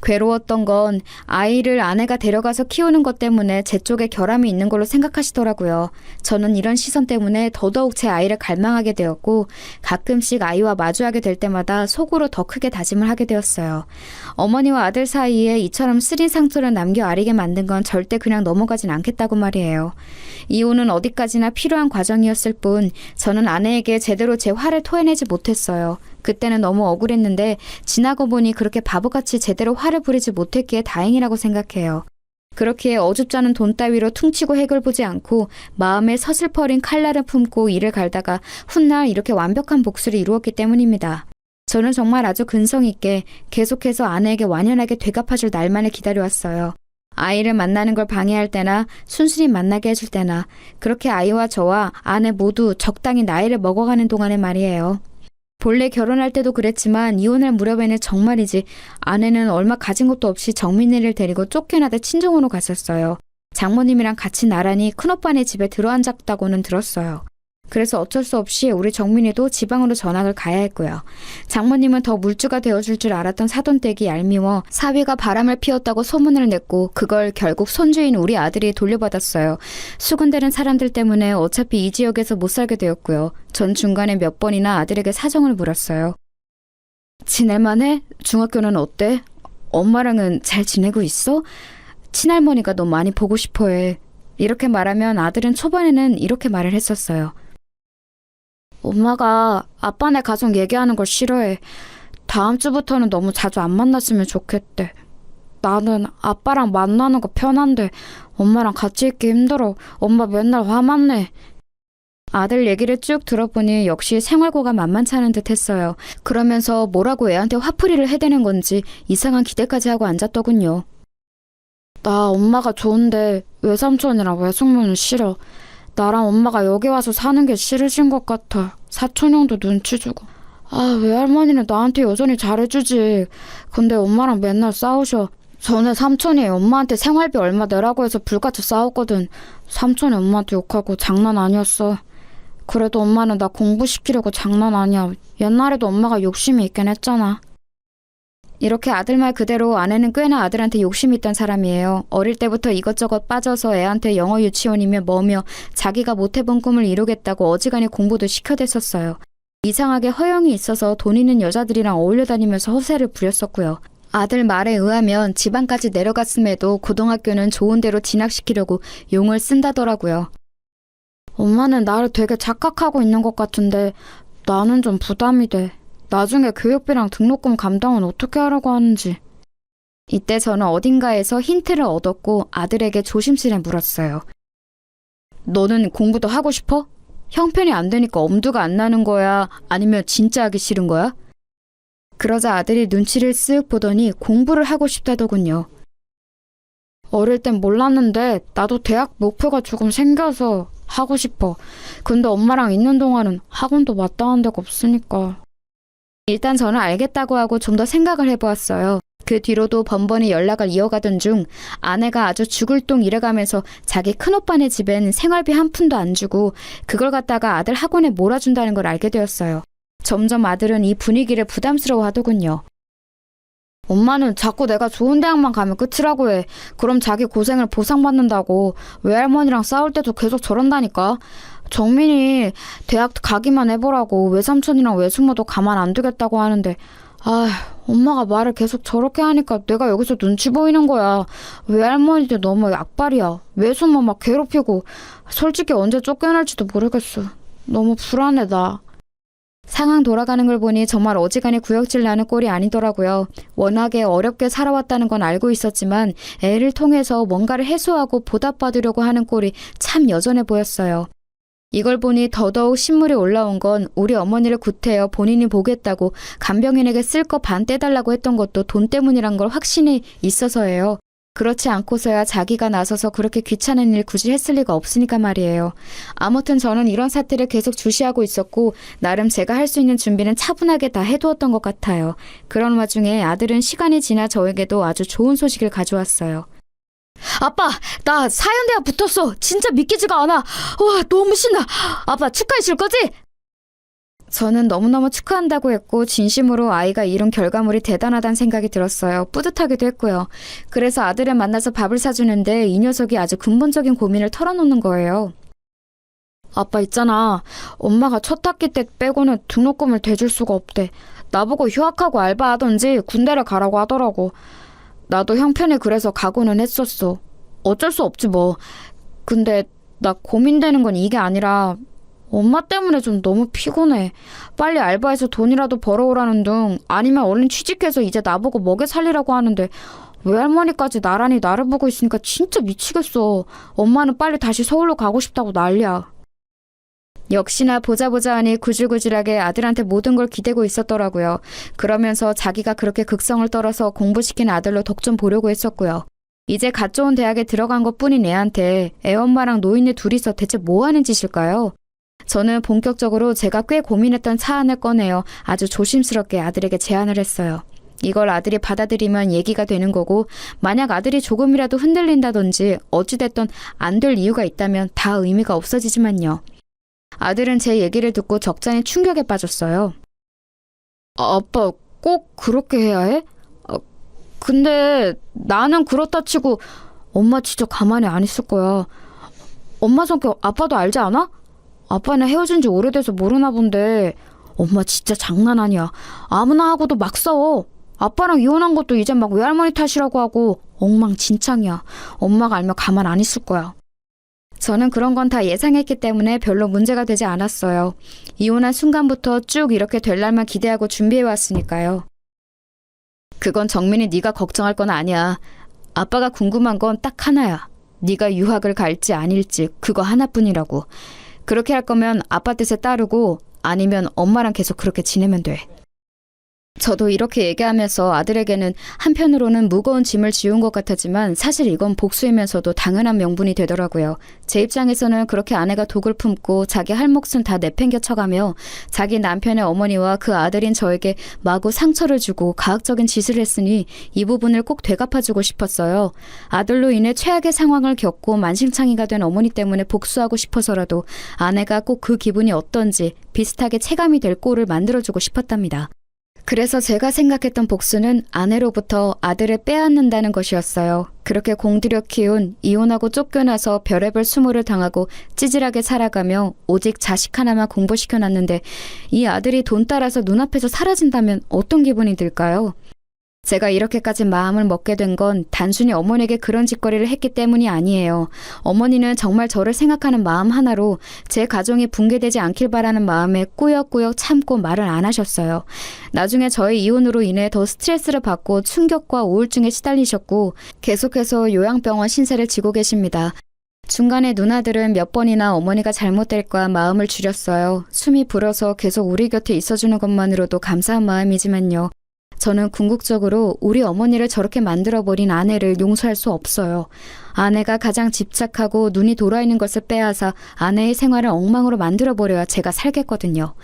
괴로웠던 건 아이를 아내가 데려가서 키우는 것 때문에 제 쪽에 결함이 있는 걸로 생각하시더라고요. 저는 이런 시선 때문에 더더욱 제 아이를 갈망하게 되었고 가끔씩 아이와 마주하게 될 때마다 속으로 더 크게 다짐을 하게 되었어요. 어머니와 아들 사이에 이처럼 쓰린 상처를 남겨 아리게 만든 건 절대 그냥 넘어가진 않겠다고 말이에요. 이혼은 어디까지나 필요한 과정이었을 뿐 저는 아내에게 제대로 제 화를 토해내지 못했어요. 그때는 너무 억울했는데 지나고 보니 그렇게 바보같이 제대로 화를 부리지 못했기에 다행이라고 생각해요. 그렇게 어줍지 않은 돈 따위로 퉁치고 해결 보지 않고 마음에 서슬퍼린 칼날을 품고 이를 갈다가 훗날 이렇게 완벽한 복수를 이루었기 때문입니다. 저는 정말 아주 근성 있게 계속해서 아내에게 완연하게 되갚아줄 날만을 기다려왔어요. 아이를 만나는 걸 방해할 때나 순순히 만나게 해줄 때나 그렇게 아이와 저와 아내 모두 적당히 나이를 먹어가는 동안에 말이에요. 본래 결혼할 때도 그랬지만 이혼할 무렵에는 정말이지 아내는 얼마 가진 것도 없이 정민이를 데리고 쫓겨나다 친정으로 갔었어요. 장모님이랑 같이 나란히 큰오빠네 집에 들어앉았다고는 들었어요. 그래서 어쩔 수 없이 우리 정민이도 지방으로 전학을 가야 했고요. 장모님은 더 물주가 되어줄 줄 알았던 사돈댁이 얄미워 사위가 바람을 피웠다고 소문을 냈고 그걸 결국 손주인 우리 아들이 돌려받았어요. 수군대는 사람들 때문에 어차피 이 지역에서 못 살게 되었고요. 전 중간에 몇 번이나 아들에게 사정을 물었어요. 지낼만해? 중학교는 어때? 엄마랑은 잘 지내고 있어? 친할머니가 너 많이 보고 싶어해. 이렇게 말하면 아들은 초반에는 이렇게 말을 했었어요. 엄마가 아빠네 가족 얘기하는 걸 싫어해. 다음 주부터는 너무 자주 안 만났으면 좋겠대. 나는 아빠랑 만나는 거 편한데 엄마랑 같이 있기 힘들어. 엄마 맨날 화만 내. 아들 얘기를 쭉 들어보니 역시 생활고가 만만치 않은 듯 했어요. 그러면서 뭐라고 애한테 화풀이를 해대는 건지 이상한 기대까지 하고 앉았더군요. 나 엄마가 좋은데 외삼촌이랑 외숙모는 싫어. 나랑 엄마가 여기 와서 사는 게 싫으신 것 같아. 사촌 형도 눈치 주고. 외할머니는 나한테 여전히 잘해주지. 근데 엄마랑 맨날 싸우셔. 전에 삼촌이 엄마한테 생활비 얼마 내라고 해서 불같이 싸웠거든. 삼촌이 엄마한테 욕하고 장난 아니었어. 그래도 엄마는 나 공부시키려고 장난 아니야. 옛날에도 엄마가 욕심이 있긴 했잖아. 이렇게 아들 말 그대로 아내는 꽤나 아들한테 욕심이 있던 사람이에요. 어릴 때부터 이것저것 빠져서 애한테 영어 유치원이며 뭐며 자기가 못해본 꿈을 이루겠다고 어지간히 공부도 시켜댔었어요. 이상하게 허영이 있어서 돈 있는 여자들이랑 어울려 다니면서 허세를 부렸었고요. 아들 말에 의하면 지방까지 내려갔음에도 고등학교는 좋은 데로 진학시키려고 용을 쓴다더라고요. 엄마는 나를 되게 착각하고 있는 것 같은데 나는 좀 부담이 돼. 나중에 교육비랑 등록금 감당은 어떻게 하라고 하는지. 이때 저는 어딘가에서 힌트를 얻었고 아들에게 조심스레 물었어요. 너는 공부도 하고 싶어? 형편이 안 되니까 엄두가 안 나는 거야? 아니면 진짜 하기 싫은 거야? 그러자 아들이 눈치를 쓱 보더니 공부를 하고 싶다더군요. 어릴 땐 몰랐는데 나도 대학 목표가 조금 생겨서 하고 싶어. 근데 엄마랑 있는 동안은 학원도 마땅한 데가 없으니까. 일단 저는 알겠다고 하고 좀 더 생각을 해보았어요. 그 뒤로도 번번이 연락을 이어가던 중 아내가 아주 죽을 똥 일해가면서 자기 큰오빠네 집엔 생활비 한 푼도 안 주고 그걸 갖다가 아들 학원에 몰아준다는 걸 알게 되었어요. 점점 아들은 이 분위기를 부담스러워 하더군요. 엄마는 자꾸 내가 좋은 대학만 가면 끝이라고 해. 그럼 자기 고생을 보상받는다고. 외할머니랑 싸울 때도 계속 저런다니까. 정민이 대학 가기만 해보라고 외삼촌이랑 외숙모도 가만 안 두겠다고 하는데 엄마가 말을 계속 저렇게 하니까 내가 여기서 눈치 보이는 거야. 외할머니도 너무 약발이야. 외숙모 막 괴롭히고 솔직히 언제 쫓겨날지도 모르겠어. 너무 불안해 나. 상황 돌아가는 걸 보니 정말 어지간히 구역질 나는 꼴이 아니더라고요. 워낙에 어렵게 살아왔다는 건 알고 있었지만 애를 통해서 뭔가를 해소하고 보답받으려고 하는 꼴이 참 여전해 보였어요. 이걸 보니 더더욱 신물이 올라온 건 우리 어머니를 구태여 본인이 보겠다고 간병인에게 쓸 거 반 떼달라고 했던 것도 돈 때문이란 걸 확신이 있어서예요. 그렇지 않고서야 자기가 나서서 그렇게 귀찮은 일 굳이 했을 리가 없으니까 말이에요. 아무튼 저는 이런 사태를 계속 주시하고 있었고 나름 제가 할 수 있는 준비는 차분하게 다 해두었던 것 같아요. 그런 와중에 아들은 시간이 지나 저에게도 아주 좋은 소식을 가져왔어요. 아빠, 나 사연대학 붙었어. 진짜 믿기지가 않아. 와, 너무 신나. 아빠 축하해 줄 거지? 저는 너무너무 축하한다고 했고 진심으로 아이가 이룬 결과물이 대단하다는 생각이 들었어요. 뿌듯하기도 했고요. 그래서 아들을 만나서 밥을 사주는데 이 녀석이 아주 근본적인 고민을 털어놓는 거예요. 아빠 있잖아. 엄마가 첫 학기 때 빼고는 등록금을 대줄 수가 없대. 나보고 휴학하고 알바하던지 군대를 가라고 하더라고. 나도 형편이 그래서 각오는 했었어. 어쩔 수 없지 뭐. 근데 나 고민되는 건 이게 아니라 엄마 때문에 좀 너무 피곤해. 빨리 알바해서 돈이라도 벌어오라는 둥 아니면 얼른 취직해서 이제 나보고 먹여 살리라고 하는데 외할머니까지 나란히 나를 보고 있으니까 진짜 미치겠어. 엄마는 빨리 다시 서울로 가고 싶다고 난리야. 역시나 보자 하니 구질구질하게 아들한테 모든 걸 기대고 있었더라고요. 그러면서 자기가 그렇게 극성을 떨어서 공부시킨 아들로 덕 좀 보려고 했었고요. 이제 갓 좋은 대학에 들어간 것뿐인 애한테 애엄마랑 노인네 둘이서 대체 뭐 하는 짓일까요? 저는 본격적으로 제가 꽤 고민했던 사안을 꺼내어 아주 조심스럽게 아들에게 제안을 했어요. 이걸 아들이 받아들이면 얘기가 되는 거고 만약 아들이 조금이라도 흔들린다든지 어찌됐든 안 될 이유가 있다면 다 의미가 없어지지만요. 아들은 제 얘기를 듣고 적잖이 충격에 빠졌어요. 아빠 꼭 그렇게 해야 해? 근데 나는 그렇다 치고 엄마 진짜 가만히 안 있을 거야. 엄마 성격 아빠도 알지 않아? 아빠는 헤어진 지 오래돼서 모르나 본데 엄마 진짜 장난 아니야. 아무나 하고도 막 싸워. 아빠랑 이혼한 것도 이제 막 외할머니 탓이라고 하고 엉망진창이야. 엄마가 알면 가만 안 있을 거야. 저는 그런 건 다 예상했기 때문에 별로 문제가 되지 않았어요. 이혼한 순간부터 쭉 이렇게 될 날만 기대하고 준비해왔으니까요. 그건 정민이 네가 걱정할 건 아니야. 아빠가 궁금한 건 딱 하나야. 네가 유학을 갈지 아닐지 그거 하나뿐이라고. 그렇게 할 거면 아빠 뜻에 따르고 아니면 엄마랑 계속 그렇게 지내면 돼. 저도 이렇게 얘기하면서 아들에게는 한편으로는 무거운 짐을 지운 것 같았지만 사실 이건 복수이면서도 당연한 명분이 되더라고요. 제 입장에서는 그렇게 아내가 독을 품고 자기 할 몫은 다 내팽겨 쳐가며 자기 남편의 어머니와 그 아들인 저에게 마구 상처를 주고 가학적인 짓을 했으니 이 부분을 꼭 되갚아주고 싶었어요. 아들로 인해 최악의 상황을 겪고 만신창이가 된 어머니 때문에 복수하고 싶어서라도 아내가 꼭 그 기분이 어떤지 비슷하게 체감이 될 꼴을 만들어주고 싶었답니다. 그래서 제가 생각했던 복수는 아내로부터 아들을 빼앗는다는 것이었어요. 그렇게 공들여 키운 이혼하고 쫓겨나서 별의별 수모를 당하고 찌질하게 살아가며 오직 자식 하나만 공부시켜놨는데 이 아들이 돈 따라서 눈앞에서 사라진다면 어떤 기분이 들까요? 제가 이렇게까지 마음을 먹게 된 건 단순히 어머니에게 그런 짓거리를 했기 때문이 아니에요. 어머니는 정말 저를 생각하는 마음 하나로 제 가정이 붕괴되지 않길 바라는 마음에 꾸역꾸역 참고 말을 안 하셨어요. 나중에 저의 이혼으로 인해 더 스트레스를 받고 충격과 우울증에 시달리셨고 계속해서 요양병원 신세를 지고 계십니다. 중간에 누나들은 몇 번이나 어머니가 잘못될까 마음을 줄였어요. 숨이 불어서 계속 우리 곁에 있어주는 것만으로도 감사한 마음이지만요. 저는 궁극적으로 우리 어머니를 저렇게 만들어버린 아내를 용서할 수 없어요. 아내가 가장 집착하고 눈이 돌아있는 것을 빼앗아 아내의 생활을 엉망으로 만들어버려야 제가 살겠거든요.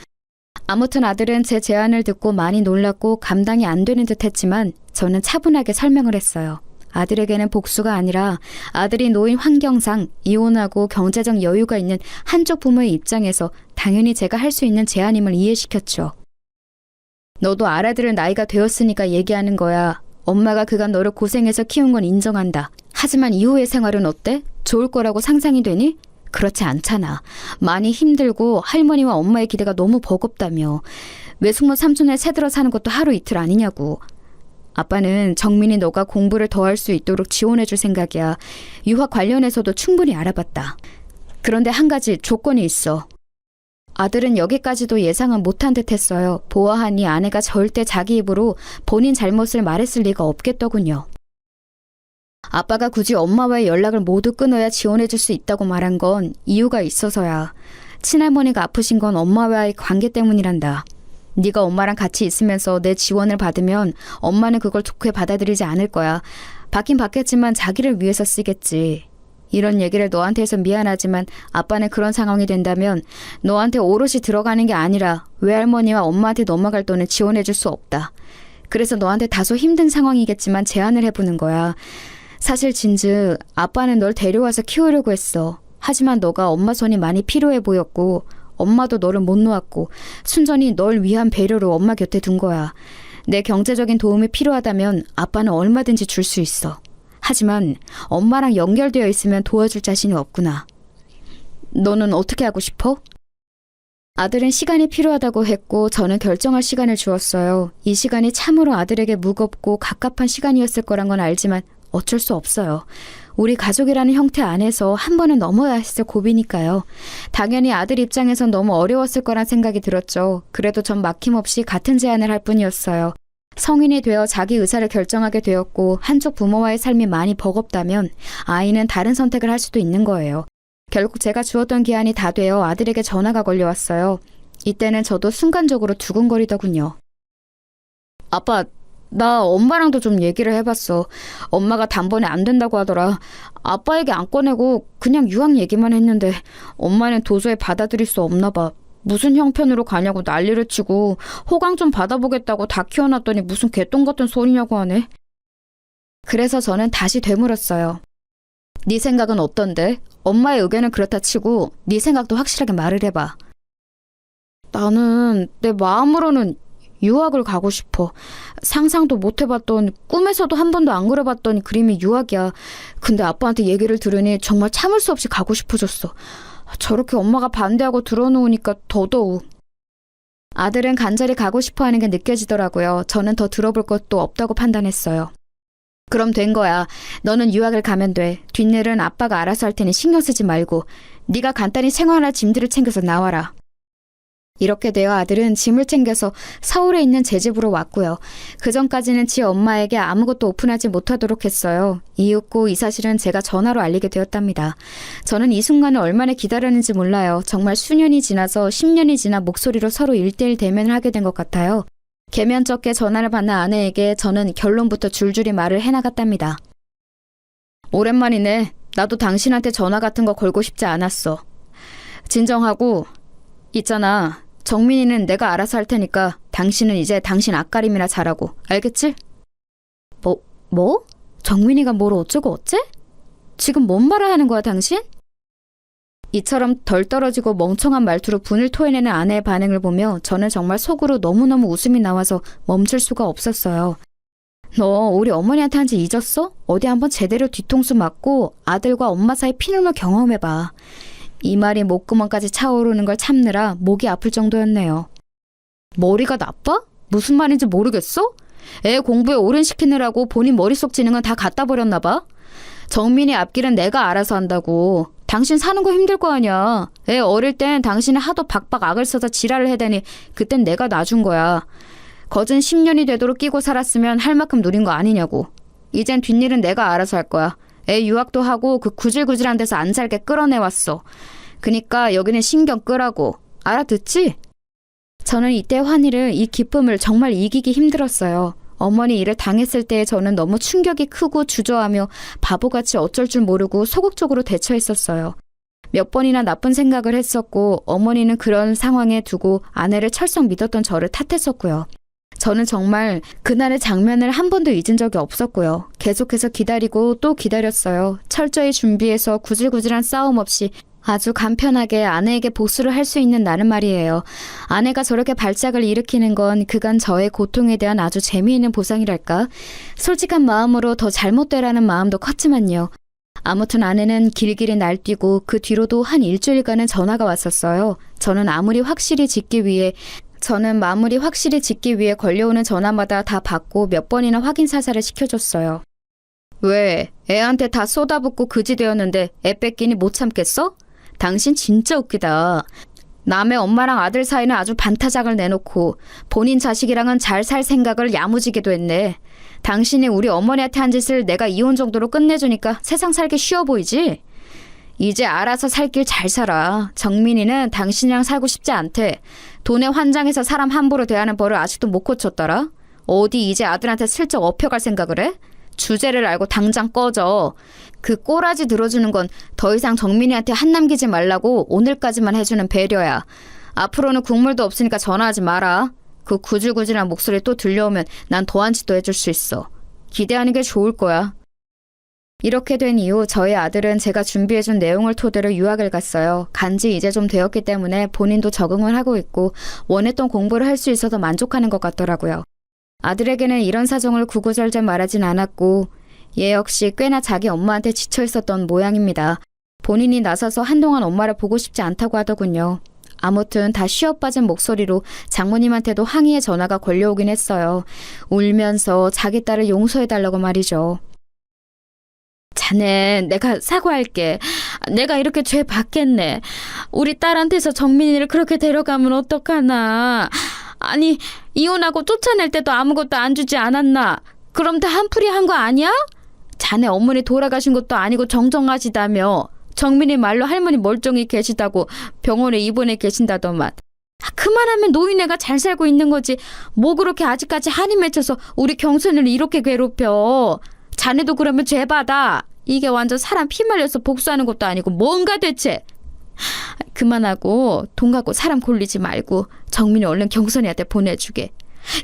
아무튼 아들은 제 제안을 듣고 많이 놀랐고 감당이 안 되는 듯 했지만 저는 차분하게 설명을 했어요. 아들에게는 복수가 아니라 아들이 놓인 환경상 이혼하고 경제적 여유가 있는 한쪽 부모의 입장에서 당연히 제가 할 수 있는 제안임을 이해시켰죠. 너도 알아들을 나이가 되었으니까 얘기하는 거야. 엄마가 그간 너를 고생해서 키운 건 인정한다. 하지만 이후의 생활은 어때? 좋을 거라고 상상이 되니? 그렇지 않잖아. 많이 힘들고 할머니와 엄마의 기대가 너무 버겁다며. 외숙모 삼촌에 새들어 사는 것도 하루 이틀 아니냐고. 아빠는 정민이 너가 공부를 더 할 수 있도록 지원해줄 생각이야. 유학 관련해서도 충분히 알아봤다. 그런데 한 가지 조건이 있어. 아들은 여기까지도 예상은 못한 듯 했어요. 보아하니 아내가 절대 자기 입으로 본인 잘못을 말했을 리가 없겠더군요. 아빠가 굳이 엄마와의 연락을 모두 끊어야 지원해줄 수 있다고 말한 건 이유가 있어서야. 친할머니가 아프신 건 엄마와의 관계 때문이란다. 네가 엄마랑 같이 있으면서 내 지원을 받으면 엄마는 그걸 좋게 받아들이지 않을 거야. 받긴 받겠지만 자기를 위해서 쓰겠지. 이런 얘기를 너한테 해서 미안하지만 아빠는 그런 상황이 된다면 너한테 오롯이 들어가는 게 아니라 외할머니와 엄마한테 넘어갈 돈을 지원해줄 수 없다. 그래서 너한테 다소 힘든 상황이겠지만 제안을 해보는 거야. 사실 진즉 아빠는 널 데려와서 키우려고 했어. 하지만 너가 엄마 손이 많이 필요해 보였고 엄마도 너를 못 놓았고 순전히 널 위한 배려로 엄마 곁에 둔 거야. 내 경제적인 도움이 필요하다면 아빠는 얼마든지 줄 수 있어. 하지만 엄마랑 연결되어 있으면 도와줄 자신이 없구나. 너는 어떻게 하고 싶어? 아들은 시간이 필요하다고 했고 저는 결정할 시간을 주었어요. 이 시간이 참으로 아들에게 무겁고 갑갑한 시간이었을 거란 건 알지만 어쩔 수 없어요. 우리 가족이라는 형태 안에서 한 번은 넘어야 했을 고비니까요. 당연히 아들 입장에선 너무 어려웠을 거란 생각이 들었죠. 그래도 전 막힘없이 같은 제안을 할 뿐이었어요. 성인이 되어 자기 의사를 결정하게 되었고 한쪽 부모와의 삶이 많이 버겁다면 아이는 다른 선택을 할 수도 있는 거예요. 결국 제가 주었던 기한이 다 되어 아들에게 전화가 걸려왔어요. 이때는 저도 순간적으로 두근거리더군요. 아빠, 나 엄마랑도 좀 얘기를 해봤어. 엄마가 단번에 안 된다고 하더라. 아빠에게 안 꺼내고 그냥 유학 얘기만 했는데 엄마는 도저히 받아들일 수 없나 봐. 무슨 형편으로 가냐고 난리를 치고 호강 좀 받아보겠다고 다 키워놨더니 무슨 개똥 같은 소리냐고 하네. 그래서 저는 다시 되물었어요. 네 생각은 어떤데? 엄마의 의견은 그렇다 치고 네 생각도 확실하게 말을 해봐. 나는 내 마음으로는 유학을 가고 싶어. 상상도 못 해봤던, 꿈에서도 한 번도 안 그려봤던 그림이 유학이야. 근데 아빠한테 얘기를 들으니 정말 참을 수 없이 가고 싶어졌어. 저렇게 엄마가 반대하고 들어놓으니까 더더욱. 아들은 간절히 가고 싶어하는 게 느껴지더라고요. 저는 더 들어볼 것도 없다고 판단했어요. 그럼 된 거야. 너는 유학을 가면 돼. 뒷일은 아빠가 알아서 할 테니 신경 쓰지 말고 네가 간단히 생활할 짐들을 챙겨서 나와라. 이렇게 되어 아들은 짐을 챙겨서 서울에 있는 제 집으로 왔고요. 그전까지는 지 엄마에게 아무것도 오픈하지 못하도록 했어요. 이윽고 이 사실은 제가 전화로 알리게 되었답니다. 저는 이 순간을 얼마나 기다렸는지 몰라요. 정말 수년이 지나서 10년이 지나 목소리로 서로 1대1 대면을 하게 된 것 같아요. 개면쩍게 전화를 받는 아내에게 저는 결론부터 줄줄이 말을 해나갔답니다. 오랜만이네. 나도 당신한테 전화 같은 거 걸고 싶지 않았어. 진정하고 있잖아. 정민이는 내가 알아서 할 테니까 당신은 이제 당신 앞가림이나 잘하고. 알겠지? 뭐? 정민이가 뭘 어쩌고 어째? 지금 뭔 말을 하는 거야 당신? 이처럼 덜 떨어지고 멍청한 말투로 분을 토해내는 아내의 반응을 보며 저는 정말 속으로 너무너무 웃음이 나와서 멈출 수가 없었어요. 너 우리 어머니한테 한 지 잊었어? 어디 한번 제대로 뒤통수 맞고 아들과 엄마 사이 피눈물 경험해봐. 이 말이 목구멍까지 차오르는 걸 참느라 목이 아플 정도였네요. 머리가 나빠? 무슨 말인지 모르겠어? 애 공부에 오른시키느라고 본인 머릿속 지능은 다 갖다 버렸나 봐. 정민이 앞길은 내가 알아서 한다고. 당신 사는 거 힘들 거 아니야. 애 어릴 땐 당신이 하도 박박 악을 써서 지랄을 해대니 그땐 내가 놔준 거야. 거진 10년이 되도록 끼고 살았으면 할 만큼 누린 거 아니냐고. 이젠 뒷일은 내가 알아서 할 거야. 애 유학도 하고 그 구질구질한 데서 안 살게 끌어내왔어. 그니까 여기는 신경 끄라고. 알아듣지? 저는 이때 환희를, 이 기쁨을 정말 이기기 힘들었어요. 어머니 일을 당했을 때 저는 너무 충격이 크고 주저하며 바보같이 어쩔 줄 모르고 소극적으로 대처했었어요. 몇 번이나 나쁜 생각을 했었고 어머니는 그런 상황에 두고 아내를 철썩 믿었던 저를 탓했었고요. 저는 정말 그날의 장면을 한 번도 잊은 적이 없었고요. 계속해서 기다리고 또 기다렸어요. 철저히 준비해서 구질구질한 싸움 없이 아주 간편하게 아내에게 복수를 할 수 있는 날은 말이에요. 아내가 저렇게 발작을 일으키는 건 그간 저의 고통에 대한 아주 재미있는 보상이랄까? 솔직한 마음으로 더 잘못되라는 마음도 컸지만요. 아무튼 아내는 길길이 날뛰고 그 뒤로도 한 일주일간은 전화가 왔었어요. 저는 마무리 확실히 짓기 위해 걸려오는 전화마다 다 받고 몇 번이나 확인 사살을 시켜줬어요. 왜? 애한테 다 쏟아붓고 그지 되었는데 애 뺏기니 못 참겠어? 당신 진짜 웃기다. 남의 엄마랑 아들 사이는 아주 반타작을 내놓고 본인 자식이랑은 잘 살 생각을 야무지게도 했네. 당신이 우리 어머니한테 한 짓을 내가 이혼 정도로 끝내주니까 세상 살기 쉬워 보이지? 이제 알아서 살 길 잘 살아. 정민이는 당신이랑 살고 싶지 않대. 돈에 환장해서 사람 함부로 대하는 벌을 아직도 못 고쳤더라. 어디 이제 아들한테 슬쩍 업혀갈 생각을 해? 주제를 알고 당장 꺼져. 그 꼬라지 들어주는 건 더 이상 정민이한테 한 남기지 말라고 오늘까지만 해주는 배려야. 앞으로는 국물도 없으니까 전화하지 마라. 그 구질구질한 목소리 또 들려오면 난 더한 짓도 해줄 수 있어. 기대하는 게 좋을 거야. 이렇게 된 이후 저희 아들은 제가 준비해준 내용을 토대로 유학을 갔어요. 간지 이제 좀 되었기 때문에 본인도 적응을 하고 있고 원했던 공부를 할 수 있어서 만족하는 것 같더라고요. 아들에게는 이런 사정을 구구절절 말하진 않았고 얘 역시 꽤나 자기 엄마한테 지쳐 있었던 모양입니다. 본인이 나서서 한동안 엄마를 보고 싶지 않다고 하더군요. 아무튼 다 쉬어빠진 목소리로 장모님한테도 항의의 전화가 걸려오긴 했어요. 울면서 자기 딸을 용서해달라고 말이죠. 자네, 내가 사과할게. 내가 이렇게 죄 받겠네. 우리 딸한테서 정민이를 그렇게 데려가면 어떡하나. 아니, 이혼하고 쫓아낼 때도 아무것도 안 주지 않았나. 그럼 다 한풀이 한 거 아니야? 자네 어머니 돌아가신 것도 아니고 정정하시다며. 정민이 말로 할머니 멀쩡히 계시다고 병원에 입원해 계신다더만. 그만하면 노인네가 잘 살고 있는 거지. 뭐 그렇게 아직까지 한이 맺혀서 우리 경선을 이렇게 괴롭혀. 자네도 그러면 죄 받아. 이게 완전 사람 피 말려서 복수하는 것도 아니고 뭔가 대체. 그만하고 돈 갖고 사람 골리지 말고 정민이 얼른 경선이한테 보내주게.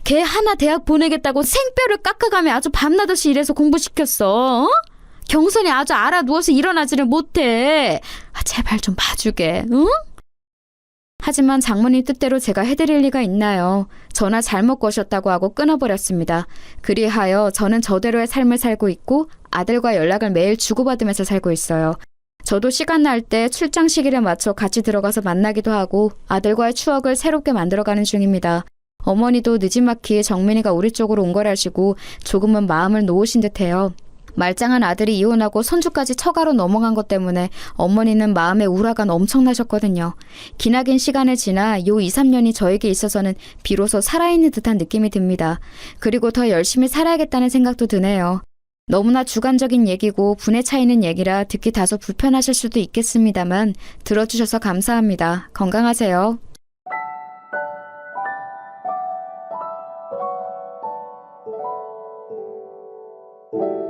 걔 하나 대학 보내겠다고 생뼈를 깎아가며 아주 밤낮없이 일해서 공부시켰어. 어? 경선이 아주 알아 누워서 일어나지를 못해. 제발 좀 봐주게. 응? 하지만 장모님 뜻대로 제가 해드릴 리가 있나요? 전화 잘못 거셨다고 하고 끊어버렸습니다. 그리하여 저는 저대로의 삶을 살고 있고 아들과 연락을 매일 주고받으면서 살고 있어요. 저도 시간 날 때 출장 시기를 맞춰 같이 들어가서 만나기도 하고 아들과의 추억을 새롭게 만들어가는 중입니다. 어머니도 느지막이 정민이가 우리 쪽으로 온 걸 아시고 조금은 마음을 놓으신 듯해요. 말짱한 아들이 이혼하고 손주까지 처가로 넘어간 것 때문에 어머니는 마음에 우라가 엄청나셨거든요. 기나긴 시간을 지나 요 2, 3년이 저에게 있어서는 비로소 살아있는 듯한 느낌이 듭니다. 그리고 더 열심히 살아야겠다는 생각도 드네요. 너무나 주관적인 얘기고 분에 차이는 얘기라 듣기 다소 불편하실 수도 있겠습니다만 들어주셔서 감사합니다. 건강하세요. you